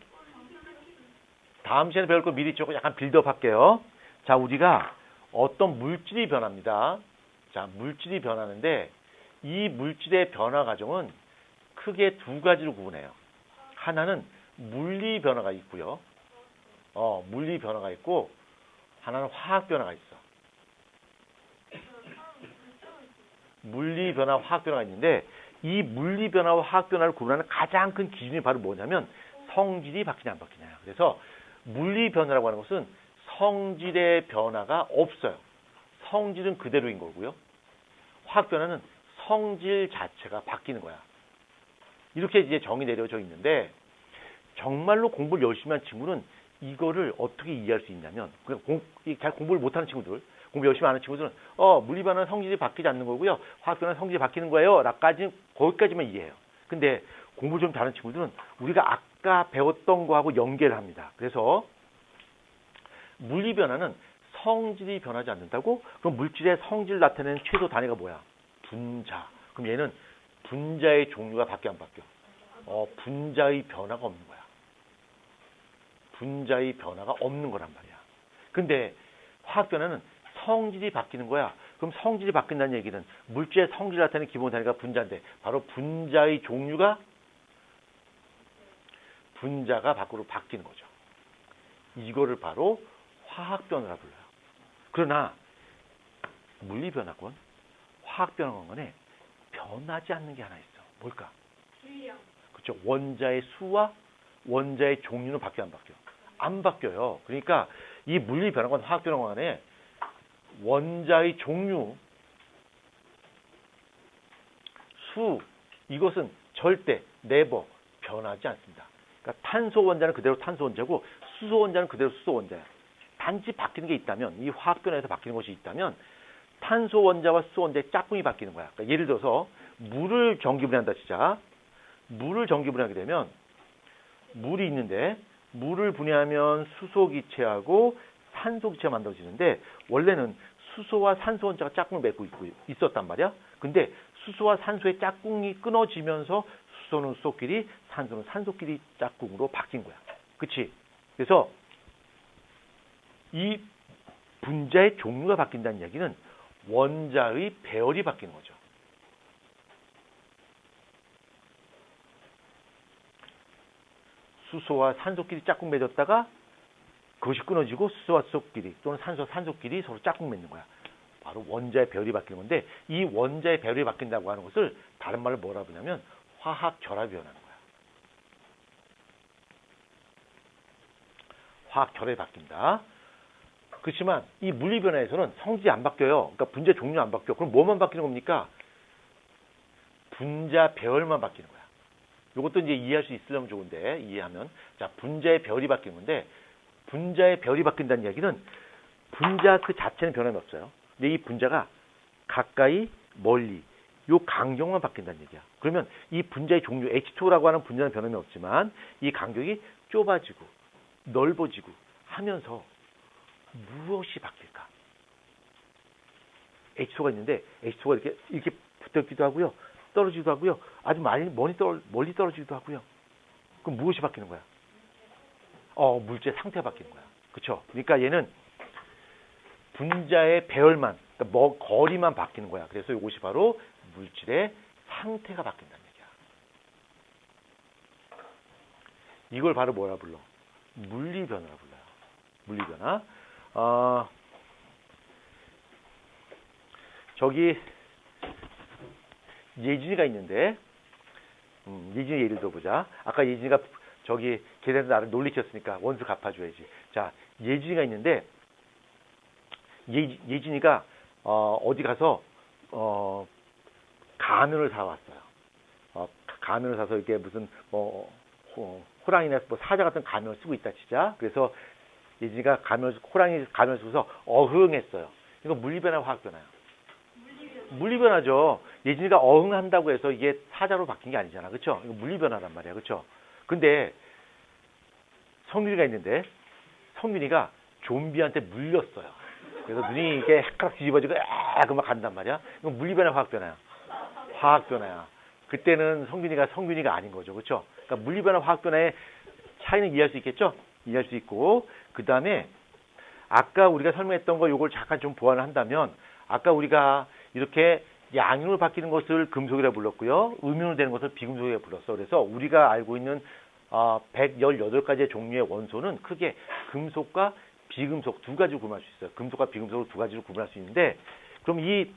[SPEAKER 1] 다음 시간에 배울 거 미리 조금 약간 빌드업 할게요. 자, 우리가 어떤 물질이 변합니다. 자, 물질이 변하는데 이 물질의 변화 과정은 크게 두 가지로 구분해요. 하나는 물리 변화가 있고요. 물리 변화가 있고 하나는 화학 변화가 있어. 물리 변화, 화학 변화가 있는데 이 물리 변화와 화학 변화를 구분하는 가장 큰 기준이 바로 뭐냐면 성질이 바뀌냐 안 바뀌냐. 그래서 물리 변화라고 하는 것은 성질의 변화가 없어요. 성질은 그대로인 거고요. 화학 변화는 성질 자체가 바뀌는 거야. 이렇게 이제 정의 내려져 있는데 정말로 공부를 열심히 한 친구는 이거를 어떻게 이해할 수 있냐면 잘 공부를 못하는 친구들, 공부 열심히 하는 친구들은 물리 변화는 성질이 바뀌지 않는 거고요. 화학 변화는 성질이 바뀌는 거예요. 거기까지만 이해해요. 근데 공부 좀 잘하는 친구들은 우리가 아까 배웠던 거하고 연계를 합니다. 그래서 물리 변화는 성질이 변하지 않는다고? 그럼 물질의 성질을 나타내는 최소 단위가 뭐야? 분자. 그럼 얘는 분자의 종류가 바뀌어 안 바뀌어? 분자의 변화가 없는 거야. 분자의 변화가 없는 거란 말이야. 근데 화학 변화는 성질이 바뀌는 거야. 그럼 성질이 바뀐다는 얘기는 물질의 성질을 나타내는 기본 단위가 분자인데 바로 분자의 종류가 분자가 밖으로 바뀌는 거죠. 이거를 바로 화학 변화라 불러요. 그러나 물리 변화건 화학 변화건 간에 변하지 않는 게 하나 있어. 뭘까?
[SPEAKER 2] 질량.
[SPEAKER 1] 그렇죠. 원자의 수와 원자의 종류는 바뀌어 안 바뀌어? 안 바뀌어요. 그러니까 이 물리 변화건 화학 변화건 간에 원자의 종류, 수 이것은 절대 never 변하지 않습니다. 그러니까 탄소 원자는 그대로 탄소 원자고 수소 원자는 그대로 수소 원자야. 단지 바뀌는 게 있다면 이 화학 변화에서 바뀌는 것이 있다면 탄소 원자와 수소 원자의 짝꿍이 바뀌는 거야. 그러니까 예를 들어서 물을 전기분해한다 치자. 물을 전기분해하게 되면 물이 있는데 물을 분해하면 수소 기체하고 산소 기체가 만들어지는데 원래는 수소와 산소 원자가 짝꿍을 맺고 있었단 말이야. 근데 수소와 산소의 짝꿍이 끊어지면서 수소는 수소끼리 산소는 산소끼리 짝꿍으로 바뀐 거야. 그치? 그래서 이 분자의 종류가 바뀐다는 얘기는 원자의 배열이 바뀌는 거죠. 수소와 산소끼리 짝꿍 맺었다가 그것이 끊어지고 수소와 수소끼리 또는 산소와 산소끼리 서로 짝꿍 맺는 거야. 바로 원자의 배열이 바뀌는 건데 이 원자의 배열이 바뀐다고 하는 것을 다른 말로 뭐라 부르냐면 화학 결합이 변하는 거야. 화학 결합이 바뀐다. 그렇지만 이 물리 변화에서는 성질이 안 바뀌어요. 그러니까 분자 종류 안 바뀌어. 그럼 뭐만 바뀌는 겁니까? 분자 배열만 바뀌는 거야. 이것도 이제 이해할 수 있으려면 좋은데 이해하면 자 분자의 배열이 바뀌는 건데 분자의 배열이 바뀐다는 이야기는 분자 그 자체는 변함이 없어요. 근데 이 분자가 가까이 멀리 요 간격만 바뀐다는 얘기야. 그러면 이 분자의 종류 H2라고 하는 분자는 변함이 없지만 이 간격이 좁아지고 넓어지고 하면서 무엇이 바뀔까? H2가 있는데 H2가 이렇게 붙었기도 하고요. 떨어지기도 하고요. 아주 멀리 떨어지기도 하고요. 그럼 무엇이 바뀌는 거야? 물질의 상태가 바뀌는 거야. 그렇죠? 그러니까 얘는 분자의 배열만, 그러니까 거리만 바뀌는 거야. 그래서 이것이 바로 물질의 상태가 바뀐다는 얘기야. 이걸 바로 뭐라 불러? 물리 변화라 불러요. 물리 변화. 저기 예진이가 있는데 예진이 예를 들어보자. 아까 예진이가 저기 계단에서 나를 놀리켰으니까 원수 갚아줘야지. 자, 예진이가 있는데 예진이가 어디 가서 가면을 사왔어요. 가면을 사서 이게 무슨 호랑이나 사자 같은 가면을 쓰고 있다 치자. 그래서 예진이가 호랑이 가면을 쓰고서 어흥했어요. 이거 물리변화 화학변화야. 물리변화죠. 예진이가 어흥한다고 해서 이게 사자로 바뀐 게 아니잖아. 그쵸? 이거 물리변화란 말이야. 그쵸? 근데 성균이가 있는데 성균이가 좀비한테 물렸어요. 그래서 눈이 이렇게 헷갈락 뒤집어지고 그만 간단 말이야. 이건 물리변화, 화학변화야. 화학변화야. 그때는 성균이가 아닌 거죠. 그렇죠? 그러니까 물리변화, 화학변화의 차이는 이해할 수 있겠죠? 이해할 수 있고 그 다음에 아까 우리가 설명했던 거 요걸 잠깐 좀 보완을 한다면 아까 우리가 이렇게 양윤으로 바뀌는 것을 금속이라 불렀고요. 음윤으로 되는 것을 비금속이라 불렀어. 그래서 우리가 알고 있는 118가지의 종류의 원소는 크게 금속과 비금속 두 가지로 구분할 수 있어요. 금속과 비금속을 두 가지로 구분할 수 있는데 그럼 이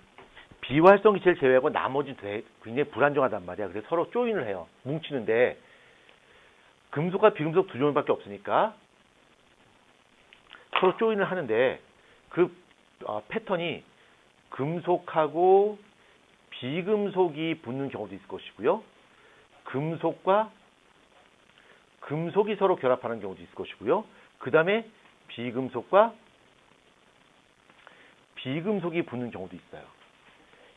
[SPEAKER 1] 비활성 기체를 제외하고 나머지는 굉장히 불안정하단 말이야. 그래서 서로 조인을 해요. 뭉치는데 금속과 비금속 두 종류밖에 없으니까 서로 조인을 하는데 그 패턴이 금속하고 비금속이 붙는 경우도 있을 것이고요. 금속과 금속이 서로 결합하는 경우도 있을 것이고요. 그 다음에 비금속과 비금속이 붙는 경우도 있어요.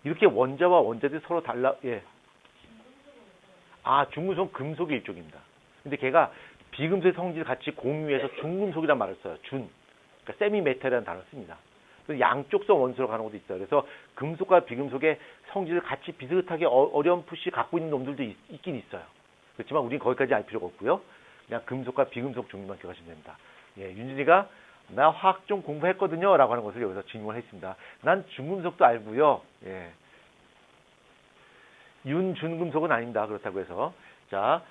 [SPEAKER 1] 이렇게 원자와 원자들이 서로 달라, 예. 중금속은 금속의 일종입니다. 근데 걔가 비금속의 성질을 같이 공유해서 중금속이라는 말을 써요. 그러니까 세미메탈이라는 단어를 씁니다. 그래서 양쪽성 원소로 가는 것도 있어요. 그래서 금속과 비금속의 성질을 같이 비슷하게 어렴풋이 갖고 있는 놈들도 있긴 있어요. 그렇지만 우리는 거기까지 알 필요가 없고요. 그냥 금속과 비금속 종류만 기억하시면 됩니다. 예, 윤진이가 나 화학 좀 공부했거든요 라고 하는 것을 여기서 질문을 했습니다. 난 중금속도 알고요. 예. 윤준금속은 아닙니다. 그렇다고 해서 자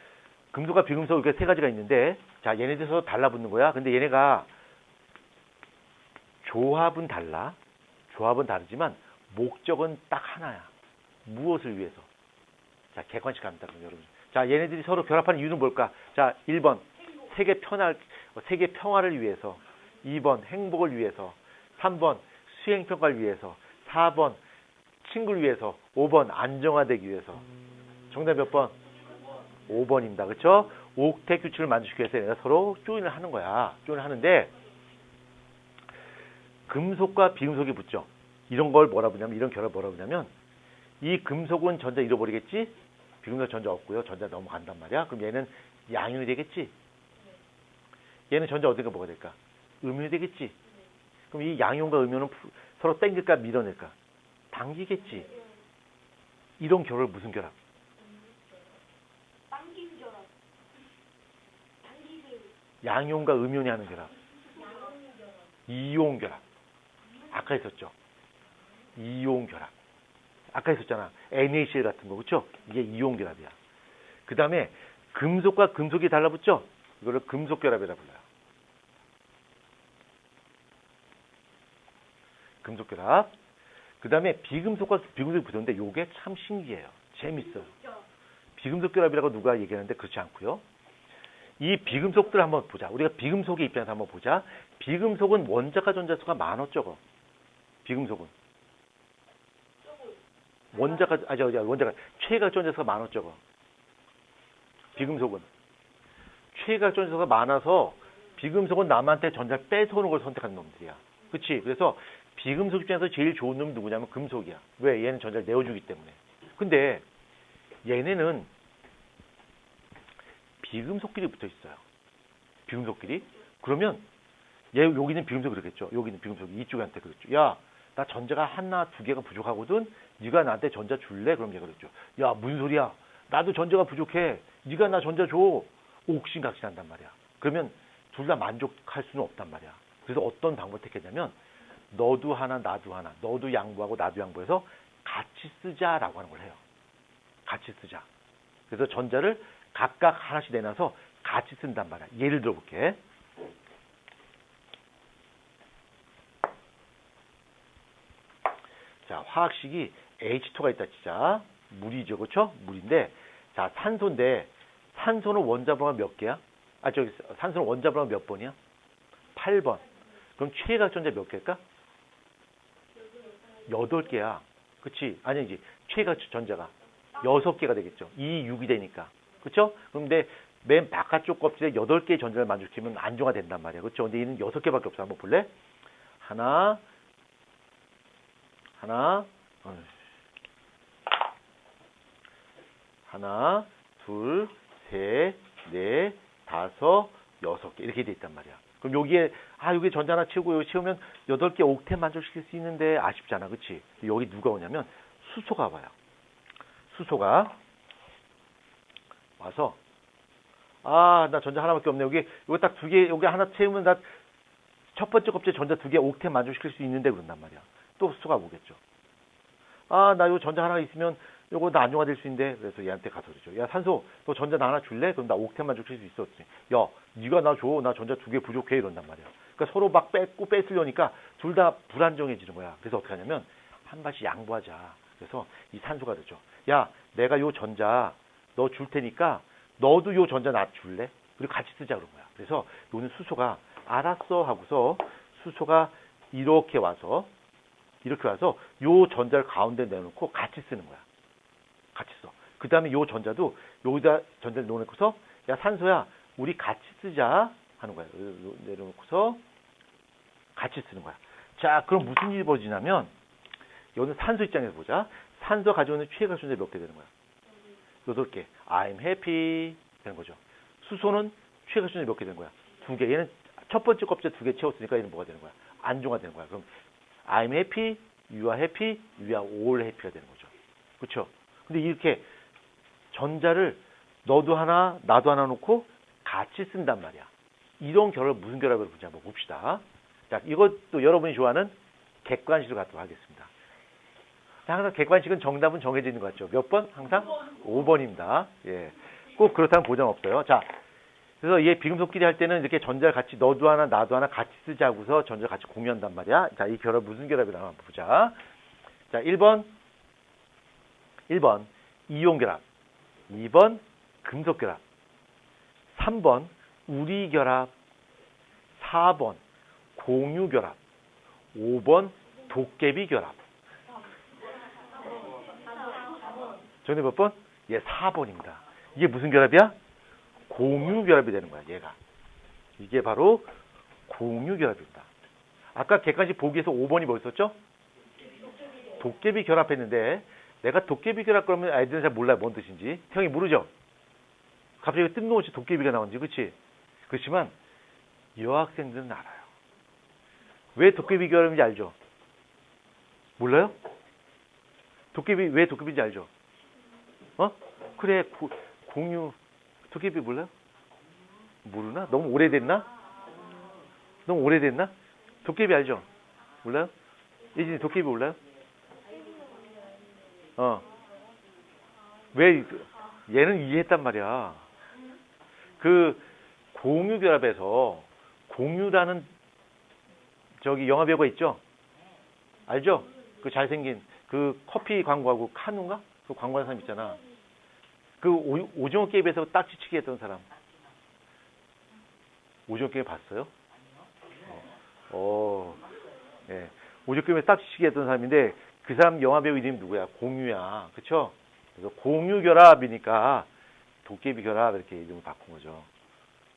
[SPEAKER 1] 금속과 비금속 이렇게 세 가지가 있는데 자 얘네들 서로 달라붙는 거야. 근데 얘네가 조합은 달라. 조합은 다르지만 목적은 딱 하나야. 무엇을 위해서? 자 객관식 갑니다. 그럼 여러분. 자 얘네들이 서로 결합하는 이유는 뭘까? 자 1번 세계 평화를 위해서 2번 행복을 위해서 3번 수행평가를 위해서 4번 친구를 위해서 5번 안정화되기 위해서 정답 몇 번? 5번입니다. 그렇죠? 옥텟 규칙을 만들기 위해서 얘네가 서로 조인을 하는 거야. 조인을 하는데 금속과 비금속이 붙죠. 이런 걸 뭐라 부르냐면 이런 결합을 뭐라 부르냐면 이 금속은 전자 잃어버리겠지? 비금속 전자 없고요. 전자 넘어간단 말이야. 그럼 얘는 양윤이 되겠지? 얘는 전자 어디가 뭐가 될까? 음윤이 되겠지? 그럼 이 양윤과 음윤은 서로 땡길까 밀어낼까? 당기겠지? 이런 결합을 무슨 결합?
[SPEAKER 2] 당긴 결합. 당기기.
[SPEAKER 1] 양윤과 음윤이 하는 결합. 이용 결합. 아까 했었죠. 이용 결합. 아까 했었잖아. NaCl 같은 거, 그렇죠? 이게 이용 결합이야. 그 다음에 금속과 금속이 달라붙죠? 이거를 금속 결합이라 불러요. 금속 결합. 그 다음에 비금속과 비금속이 붙었는데 이게 참 신기해요. 재밌어요. 비금속 결합이라고 누가 얘기하는데 그렇지 않고요. 이 비금속들을 한번 보자. 우리가 비금속의 입장에서 한번 보자. 비금속은 원자가 전자수가 많어 적어. 비금속은 원자가 최가 전자수가 많어 적어. 비금속은 최가 전자수가 많아서 비금속은 남한테 전자를 뺏어오는 걸 선택하는 놈들이야. 그렇지? 그래서 비금속 입장에서 제일 좋은 놈이 누구냐면 금속이야. 왜? 얘는 전자를 내어주기 때문에. 근데 얘네는 비금속끼리 붙어 있어요. 비금속끼리. 그러면 여기는 비금속이 그러겠죠. 여기는 비금속이 이쪽한테 그랬죠. 야, 나 전자가 하나, 두 개가 부족하거든. 네가 나한테 전자 줄래? 그럼 얘가 그랬죠. 야, 무슨 소리야? 나도 전자가 부족해. 네가 나 전자 줘. 옥신각신한단 말이야. 그러면 둘 다 만족할 수는 없단 말이야. 그래서 어떤 방법을 택했냐면 너도 하나, 나도 하나. 너도 양보하고 나도 양보해서 같이 쓰자라고 하는 걸 해요. 같이 쓰자. 그래서 전자를 각각 하나씩 내놔서 같이 쓴단 말이야. 예를 들어볼게. 자, 화학식이 H2가 있다 치자. 물이죠. 그렇죠? 물인데 자, 산소인데 산소는 원자 번호가 몇 개야? 산소는 원자 번호가 몇 번이야? 8번. 그럼 최각 전자 몇 개일까? 8개야. 그치? 아니지. 최각 전자가 6개가 되겠죠. 2, 6이 되니까. 그쵸? 그런데 맨 바깥쪽 껍질에 8개의 전자를 만족시키면 안정화된단 말이야. 그쵸? 근데 얘는 6개밖에 없어. 한번 볼래? 하나. 하나, 둘, 셋, 넷, 다섯, 여섯 개 이렇게 돼 있단 말이야. 그럼 여기에 여기 전자 하나 채우고 여기 채우면 8개 옥텟 만족시킬 수 있는데 아쉽잖아. 그치? 여기 누가 오냐면 수소가 와요. 수소가 와서 나 전자 하나밖에 없네. 여기 이거 딱 2개 여기 하나 채우면 나 첫 번째 껍질 전자 2개 옥텟 만족시킬 수 있는데 그런단 말이야. 또 수소가 오겠죠. 나 요 전자 하나 있으면 요거 나 안정화될 수 있는데 그래서 얘한테 가서 그러죠. 야 산소 너 전자 나 하나 줄래? 그럼 나 옥텟 만족시킬 수 있어. 야 네가 나 줘. 나 전자 2개 부족해 이런단 말이야. 그러니까 서로 막 뺏으려니까 둘 다 불안정해지는 거야. 그래서 어떻게 하냐면 한 발씩 양보하자. 그래서 이 산소가 그러죠. 야 내가 요 전자 너 줄 테니까 너도 요 전자 나 줄래? 그리고 같이 쓰자 그런 거야. 그래서 너는 수소가 알았어 하고서 수소가 이렇게 와서 요 전자를 가운데 내놓고 같이 쓰는 거야. 같이 써. 그 다음에 요 전자도 여기다 전자를 넣어놓고서 야 산소야 우리 같이 쓰자 하는 거야. 내려놓고서 같이 쓰는 거야. 자 그럼 무슨 일이 벌어지냐면 여기는 산소 입장에서 보자. 산소가 가지고 있는 최애각 전자 몇 개 되는 거야? 8개. I'm happy 되는 거죠. 수소는 최애각 전자 몇 개 되는 거야? 2개. 얘는 첫 번째 껍질 2개 채웠으니까 얘는 뭐가 되는 거야? 안정화 되는 거야. 그럼 I'm happy, you are happy, we are all happy가 되는 거죠. 그렇죠? 근데 이렇게 전자를 너도 하나, 나도 하나 놓고 같이 쓴단 말이야. 이런 결합을 무슨 결합으로 부르지 한번 봅시다. 자, 이것도 여러분이 좋아하는 객관식으로 갖도록 하겠습니다. 항상 객관식은 정답은 정해져 있는 것 같죠? 몇 번? 항상 5번입니다. 예. 꼭 그렇다는 보장 없어요. 자, 그래서 얘 비금속끼리 할 때는 이렇게 전자를 같이 너도 하나 나도 하나 같이 쓰자고서 전자를 같이 공유한단 말이야. 자, 이 결합 무슨 결합이라고 한번 보자. 자, 1번 이온 결합, 2번 금속 결합, 3번 우리 결합, 4번 공유 결합, 5번 도깨비 결합. 정답 몇 번? 예, 4번입니다. 이게 무슨 결합이야? 공유 결합이 되는 거야, 얘가. 이게 바로 공유 결합입니다. 아까 객관식 보기에서 5번이 뭐 있었죠? 도깨비 결합했는데 내가 도깨비 결합 그러면 아이들은 잘 몰라요. 뭔 뜻인지. 형이 모르죠? 갑자기 뜬금없이 도깨비가 나오는지. 그렇지? 그렇지만 여학생들은 알아요. 왜 도깨비 결합인지 알죠? 몰라요? 왜 도깨비인지 알죠? 그래, 공유. 도깨비 몰라요? 모르나? 너무 오래됐나? 도깨비 알죠? 몰라요? 예진이 도깨비 몰라요? 왜, 얘는 이해했단 말이야. 그, 공유결합에서, 공유라는, 영화배우가 있죠? 알죠? 그 잘생긴, 그 커피 광고하고 카누인가? 그 광고하는 사람 있잖아. 그 오징어 게임에서 딱지치기 했던 사람. 오징어 게임 봤어요? 예. 오징어 게임에서 딱지치기 했던 사람인데, 그 사람 영화배우 이름이 누구야? 공유야. 그쵸? 그래서 공유결합이니까 도깨비 결합 이렇게 이름을 바꾼 거죠.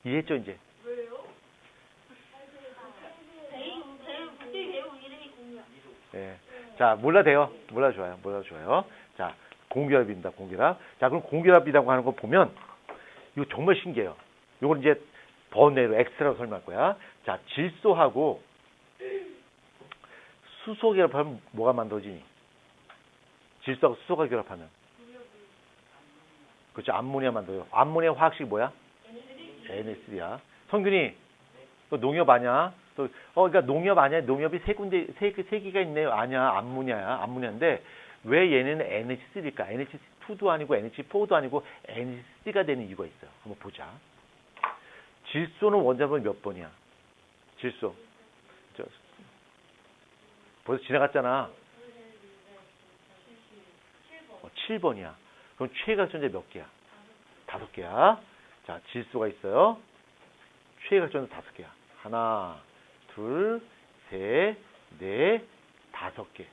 [SPEAKER 1] 이해했죠, 이제?
[SPEAKER 2] 왜요? 도깨비 배우 이름이 공유야.
[SPEAKER 1] 예. 자, 몰라줘요. 자, 공결합입니다, 공결합. 자, 그럼 공결합이라고 하는 거 보면, 이거 정말 신기해요. 이건 이제 번외로 엑스트라로 설명할 거야. 자, 질소하고 수소 결합하면 뭐가 만들어지니? 질소하고 수소가 결합하면. 그렇죠. 암모니아 만들어요. 암모니아 화학식이 뭐야? NH3야. 성균이, 너 농협 아냐? 그러니까 농협 아냐? 농협이 세 개가 있네요. 아니야. 암모니아야. 암모니아인데, 왜 얘는 NH3일까? NH2도 아니고 NH4도 아니고 NH3가 되는 이유가 있어요. 한번 보자. 질소는 원자번호 몇 번이야? 질소. 벌써 지나갔잖아. 7번이야. 그럼 최애각 전자 몇 개야? 5개야. 자, 질소가 있어요. 최애각 전자 5개야. 하나, 둘, 셋, 넷, 5개.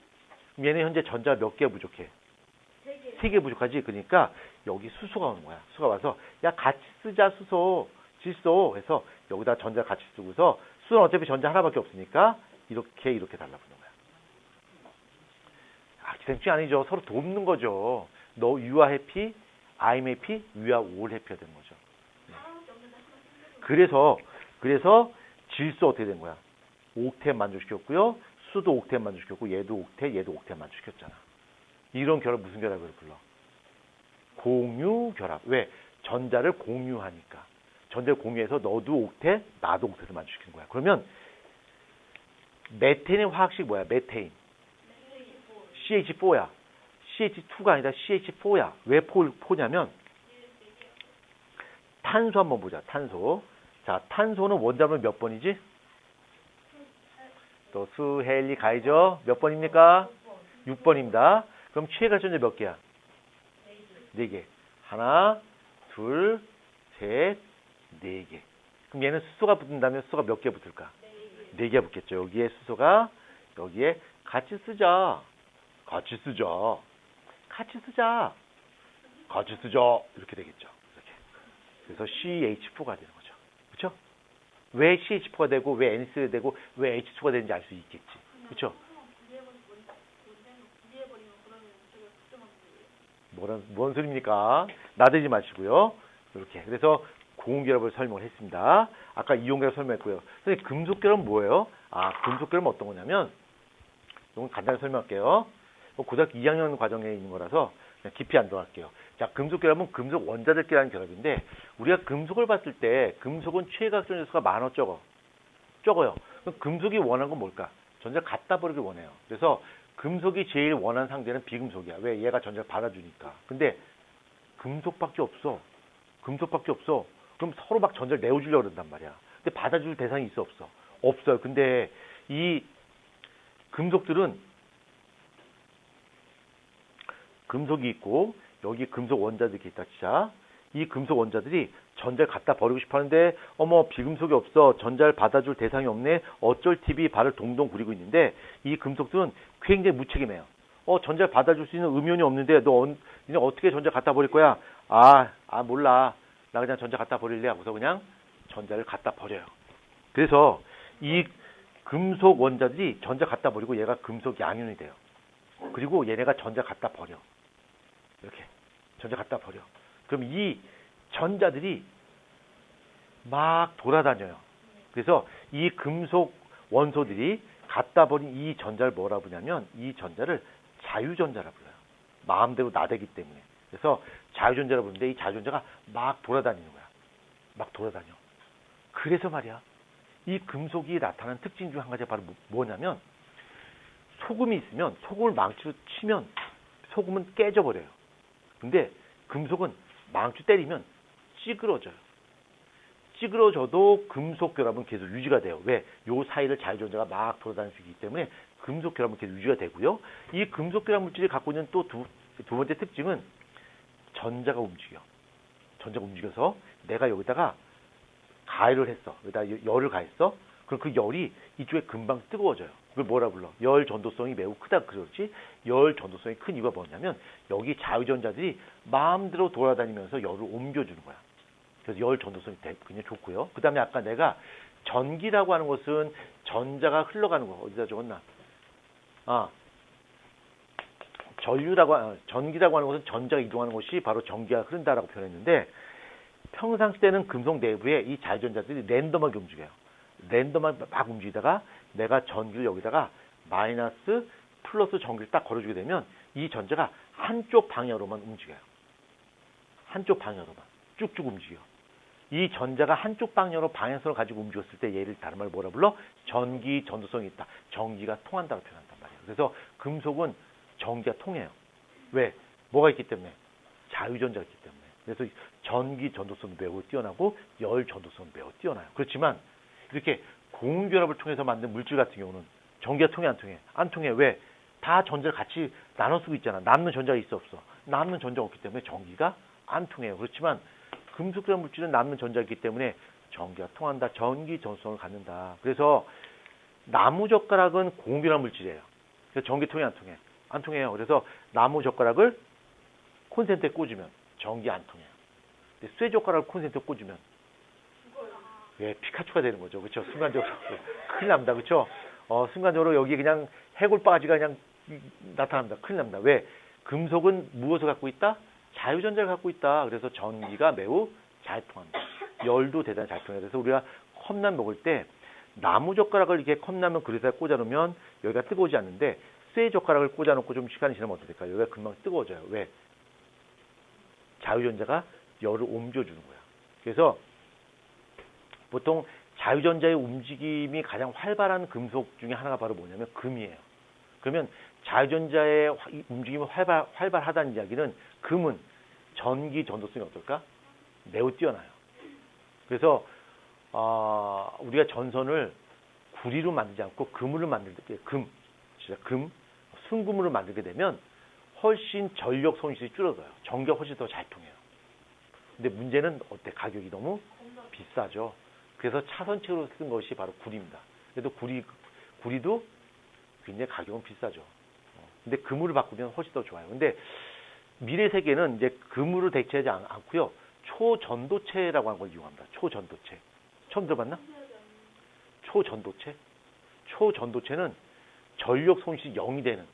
[SPEAKER 1] 그럼 얘는 현재 전자 몇 개 부족해? 3개 부족하지? 그러니까 여기 수소가 오는 거야. 수소가 와서 야 같이 쓰자 수소, 질소 해서 여기다 전자 같이 쓰고서 수소는 어차피 전자 하나밖에 없으니까 이렇게 달라붙는 거야. 기생충이 아니죠. 서로 돕는 거죠. 너 you are happy, IMAP, 위와 올 해피가 되는 거죠. 그래서 질소 어떻게 된 거야? 옥텟 만족시켰고요. 수도 옥텟 만족시켰고 얘도 옥텟 만족시켰잖아. 이런 결합 무슨 결합을 불러? 공유 결합. 왜? 전자를 공유하니까. 전자를 공유해서 너도 옥텟, 나도 옥텟을 만족시키는 거야. 그러면 메테인의 화학식 뭐야? 메테인. CH4야. CH2가 아니라 CH4야. 왜 포냐면 탄소 한번 보자. 탄소. 자, 탄소는 원자로 몇 번이지? 또 수헬리 가이죠. 몇 번입니까? 6번입니다. 그럼 취해갈전자 몇 개야? 4개. 하나, 둘, 셋, 4개. 그럼 얘는 수소가 붙는다면 수소가 몇 개 붙을까? 4개 붙겠죠. 여기에 수소가 여기에 같이 쓰자. 이렇게 되겠죠. 이렇게. 그래서 CH4가 되는 거죠. 그렇죠? 왜 CH4가 되고 왜 NC가 되고 왜 H2가 되는지 알 수 있겠지. 그렇죠? 뭔 소리입니까? 나대지 마시고요. 이렇게. 그래서 고온결합을 설명을 했습니다. 아까 이온결합 설명했고요. 선생님, 금속결합은 뭐예요? 금속결합은 어떤 거냐면, 이건 간단히 설명할게요. 고등학교 2학년 과정에 있는 거라서 그냥 깊이 안 들어갈게요. 자, 금속결합은 금속 원자들끼리 하는 결합인데, 우리가 금속을 봤을 때, 금속은 최각전지수가 많아, 적어요. 그럼 금속이 원하는 건 뭘까? 전자를 갖다 버리길 원해요. 그래서 금속이 제일 원하는 상대는 비금속이야. 왜? 얘가 전자를 받아주니까. 근데 금속밖에 없어. 그럼 서로 막 전자를 내어주려고 그런단 말이야. 근데 받아줄 대상이 있어, 없어? 없어요. 근데 이 금속들은 금속이 있고 여기 금속 원자들이 있다 치자. 이 금속 원자들이 전자를 갖다 버리고 싶어 하는데 어머 비금속이 없어. 전자를 받아줄 대상이 없네. 어쩔 TV 발을 동동 구리고 있는데 이 금속들은 굉장히 무책임해요. 전자를 받아줄 수 있는 음이온이 없는데 너 어떻게 전자 갖다 버릴 거야? 몰라. 나 그냥 전자 갖다 버릴래 하고서 그냥 전자를 갖다 버려요. 그래서 이 금속 원자들이 전자 갖다 버리고 얘가 금속 양이온이 돼요. 그리고 얘네가 전자 갖다 버려. 이렇게 전자 갖다 버려. 그럼 이 전자들이 막 돌아다녀요. 그래서 이 금속 원소들이 갖다 버린 이 전자를 뭐라 부르냐면 이 전자를 자유전자라 불러요. 마음대로 나대기 때문에. 그래서 자유전자라 부르는데 이 자유전자가 막 돌아다니는 거야. 막 돌아다녀. 그래서 말이야. 이 금속이 나타나는 특징 중 한 가지가 바로 뭐냐면 소금이 있으면 소금을 망치로 치면 소금은 깨져버려요. 근데 금속은 망치 때리면 찌그러져요. 찌그러져도 금속 결합은 계속 유지가 돼요. 왜? 요 사이를 자유전자가 막 돌아다닐 수 있기 때문에 금속 결합은 계속 유지가 되고요. 이 금속 결합 물질이 갖고 있는 또 두 번째 특징은 전자가 움직여. 전자가 움직여서 내가 여기다가 가열을 했어. 여기다 열을 가했어. 그럼 그 열이 이쪽에 금방 뜨거워져요. 그걸 뭐라 불러? 열 전도성이 매우 크다 그러지. 열 전도성이 큰 이유가 뭐냐면 여기 자유전자들이 마음대로 돌아다니면서 열을 옮겨주는 거야. 그래서 열 전도성이 굉장히 좋고요. 그 다음에 아까 내가 전기라고 하는 것은 전자가 흘러가는 거. 어디다 적었나? 전기라고 하는 것은 전자가 이동하는 것이 바로 전기가 흐른다라고 표현했는데 평상시 때는 금속 내부에 이 자유전자들이 랜덤하게 움직여요. 랜덤하게 막 움직이다가 내가 전기를 여기다가 마이너스 플러스 전기를 딱 걸어주게 되면 이 전자가 한쪽 방향으로만 움직여요. 한쪽 방향으로만 쭉쭉 움직여. 이 전자가 한쪽 방향으로 방향성을 가지고 움직였을 때 얘를 다른 말로 뭐라 불러? 전기 전도성이 있다. 전기가 통한다고 표현한단 말이에요. 그래서 금속은 전기가 통해요. 왜? 뭐가 있기 때문에? 자유전자가 있기 때문에. 그래서 전기 전도성이 매우 뛰어나고 열 전도성이 매우 뛰어나요. 그렇지만 이렇게 고온결합을 통해서 만든 물질 같은 경우는 전기가 통해 안 통해? 안 통해. 왜? 다 전자를 같이 나눠 쓰고 있잖아. 남는 전자가 있어 없어? 남는 전자가 없기 때문에 전기가 안 통해요. 그렇지만 금속결합 물질은 남는 전자가 있기 때문에 전기가 통한다. 전기 전도성을 갖는다. 그래서 나무젓가락은 고온결합 물질이에요. 그래서 전기 통해 안 통해? 안 통해요. 그래서 나무젓가락을 콘센트에 꽂으면 전기 안 통해요. 쇠젓가락을 콘센트에 꽂으면 왜 피카츄가 되는 거죠. 그렇죠? 순간적으로 큰일 납니다. 그렇죠? 순간적으로 여기 그냥 해골 바지가 그냥 나타납니다. 큰일 납니다. 왜? 금속은 무엇을 갖고 있다? 자유전자를 갖고 있다. 그래서 전기가 매우 잘 통합니다. 열도 대단히 잘 통해요. 그래서 우리가 컵라면 먹을 때 나무젓가락을 이렇게 컵라면 그릇에 꽂아놓으면 여기가 뜨거워지지 않는데 쇠젓가락을 꽂아놓고 좀 시간이 지나면 어떻게 될까요? 여기가 금방 뜨거워져요. 왜? 자유전자가 열을 옮겨주는 거야. 그래서 보통 자유전자의 움직임이 가장 활발한 금속 중에 하나가 바로 뭐냐면 금이에요. 그러면 자유전자의 움직임이 활발하다는 이야기는 금은 전기 전도성이 어떨까? 매우 뛰어나요. 그래서 우리가 전선을 구리로 만들지 않고 금으로 만들 때 순금으로 만들게 되면 훨씬 전력 손실이 줄어들어요. 전기가 훨씬 더 잘 통해요. 근데 문제는 어때? 가격이 너무 비싸죠. 그래서 차선책으로 쓴 것이 바로 구리입니다. 그래도 구리도 굉장히 가격은 비싸죠. 근데 금으로 바꾸면 훨씬 더 좋아요. 근데 미래 세계는 이제 금으로 대체하지 않고요. 초전도체라고 하는 걸 이용합니다. 초전도체. 처음 들어봤나? 초전도체? 초전도체는 전력 손실이 0이 되는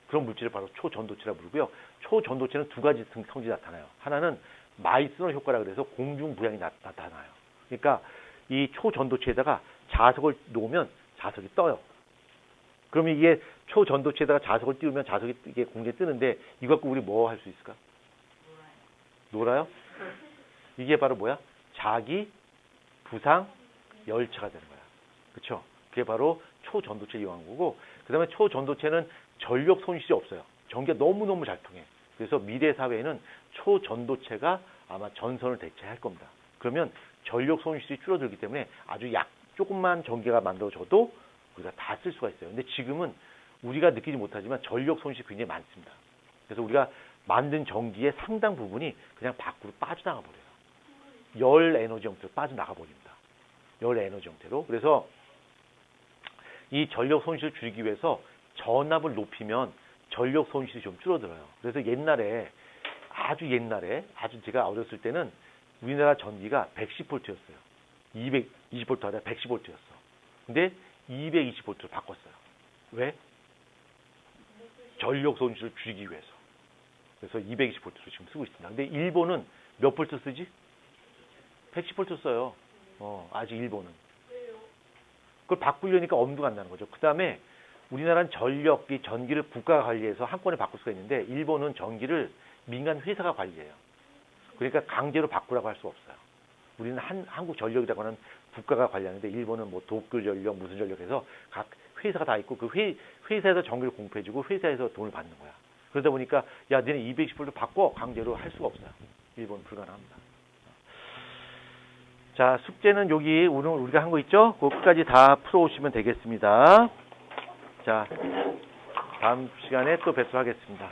[SPEAKER 1] 그런 물질을 바로 초전도체라고 부르고요. 초전도체는 두 가지 성질이 나타나요. 하나는 마이스너 효과라 그래서 공중부양이 나타나요. 그러니까 이 초전도체에다가 자석을 놓으면 자석이 떠요. 그러면 이게 초전도체에다가 자석을 띄우면 자석이 이게 공중에 뜨는데 이거 갖고 우리 뭐 할 수 있을까? 놀아요? 이게 바로 뭐야? 자기 부상 열차가 되는 거야. 그렇죠? 그게 바로 초전도체 이용한 거고, 그다음에 초전도체는 전력 손실이 없어요. 전기가 너무너무 잘 통해. 그래서 미래 사회에는 초전도체가 아마 전선을 대체할 겁니다. 그러면 전력 손실이 줄어들기 때문에 아주 조금만 전기가 만들어져도 우리가 다 쓸 수가 있어요. 근데 지금은 우리가 느끼지 못하지만 전력 손실이 굉장히 많습니다. 그래서 우리가 만든 전기의 상당 부분이 그냥 밖으로 빠져나가 버려요. 열 에너지 형태로 빠져나가 버립니다. 열 에너지 형태로. 그래서 이 전력 손실을 줄이기 위해서 전압을 높이면 전력 손실이 좀 줄어들어요. 그래서 옛날에 아주 제가 어렸을 때는 우리나라 전기가 110V였어요. 220V 아니라 110V였어. 근데 220V로 바꿨어요. 왜? 전력 손실을 줄이기 위해서. 그래서 220V로 지금 쓰고 있습니다. 근데 일본은 몇 볼트 쓰지? 110V 써요. 아직 일본은. 그걸 바꾸려니까 엄두가 안 나는 거죠. 그 다음에 우리나라는 전기를 국가가 관리해서 한꺼번에 바꿀 수가 있는데 일본은 전기를 민간 회사가 관리해요. 그러니까 강제로 바꾸라고 할 수가 없어요. 우리는 한국전력이라고 하는 국가가 관리하는데 일본은 뭐 도쿄전력 무슨 전력해서 각 회사가 다 있고 그 회사에서 전기를 공급해주고 회사에서 돈을 받는 거야. 그러다 보니까 야 너네 220V로 바꿔 강제로 할 수가 없어요. 일본은 불가능합니다. 자, 숙제는 여기 오늘 우리가 한 거 있죠? 그것까지 다 풀어오시면 되겠습니다. 자, 다음 시간에 또 뵙도록 하겠습니다.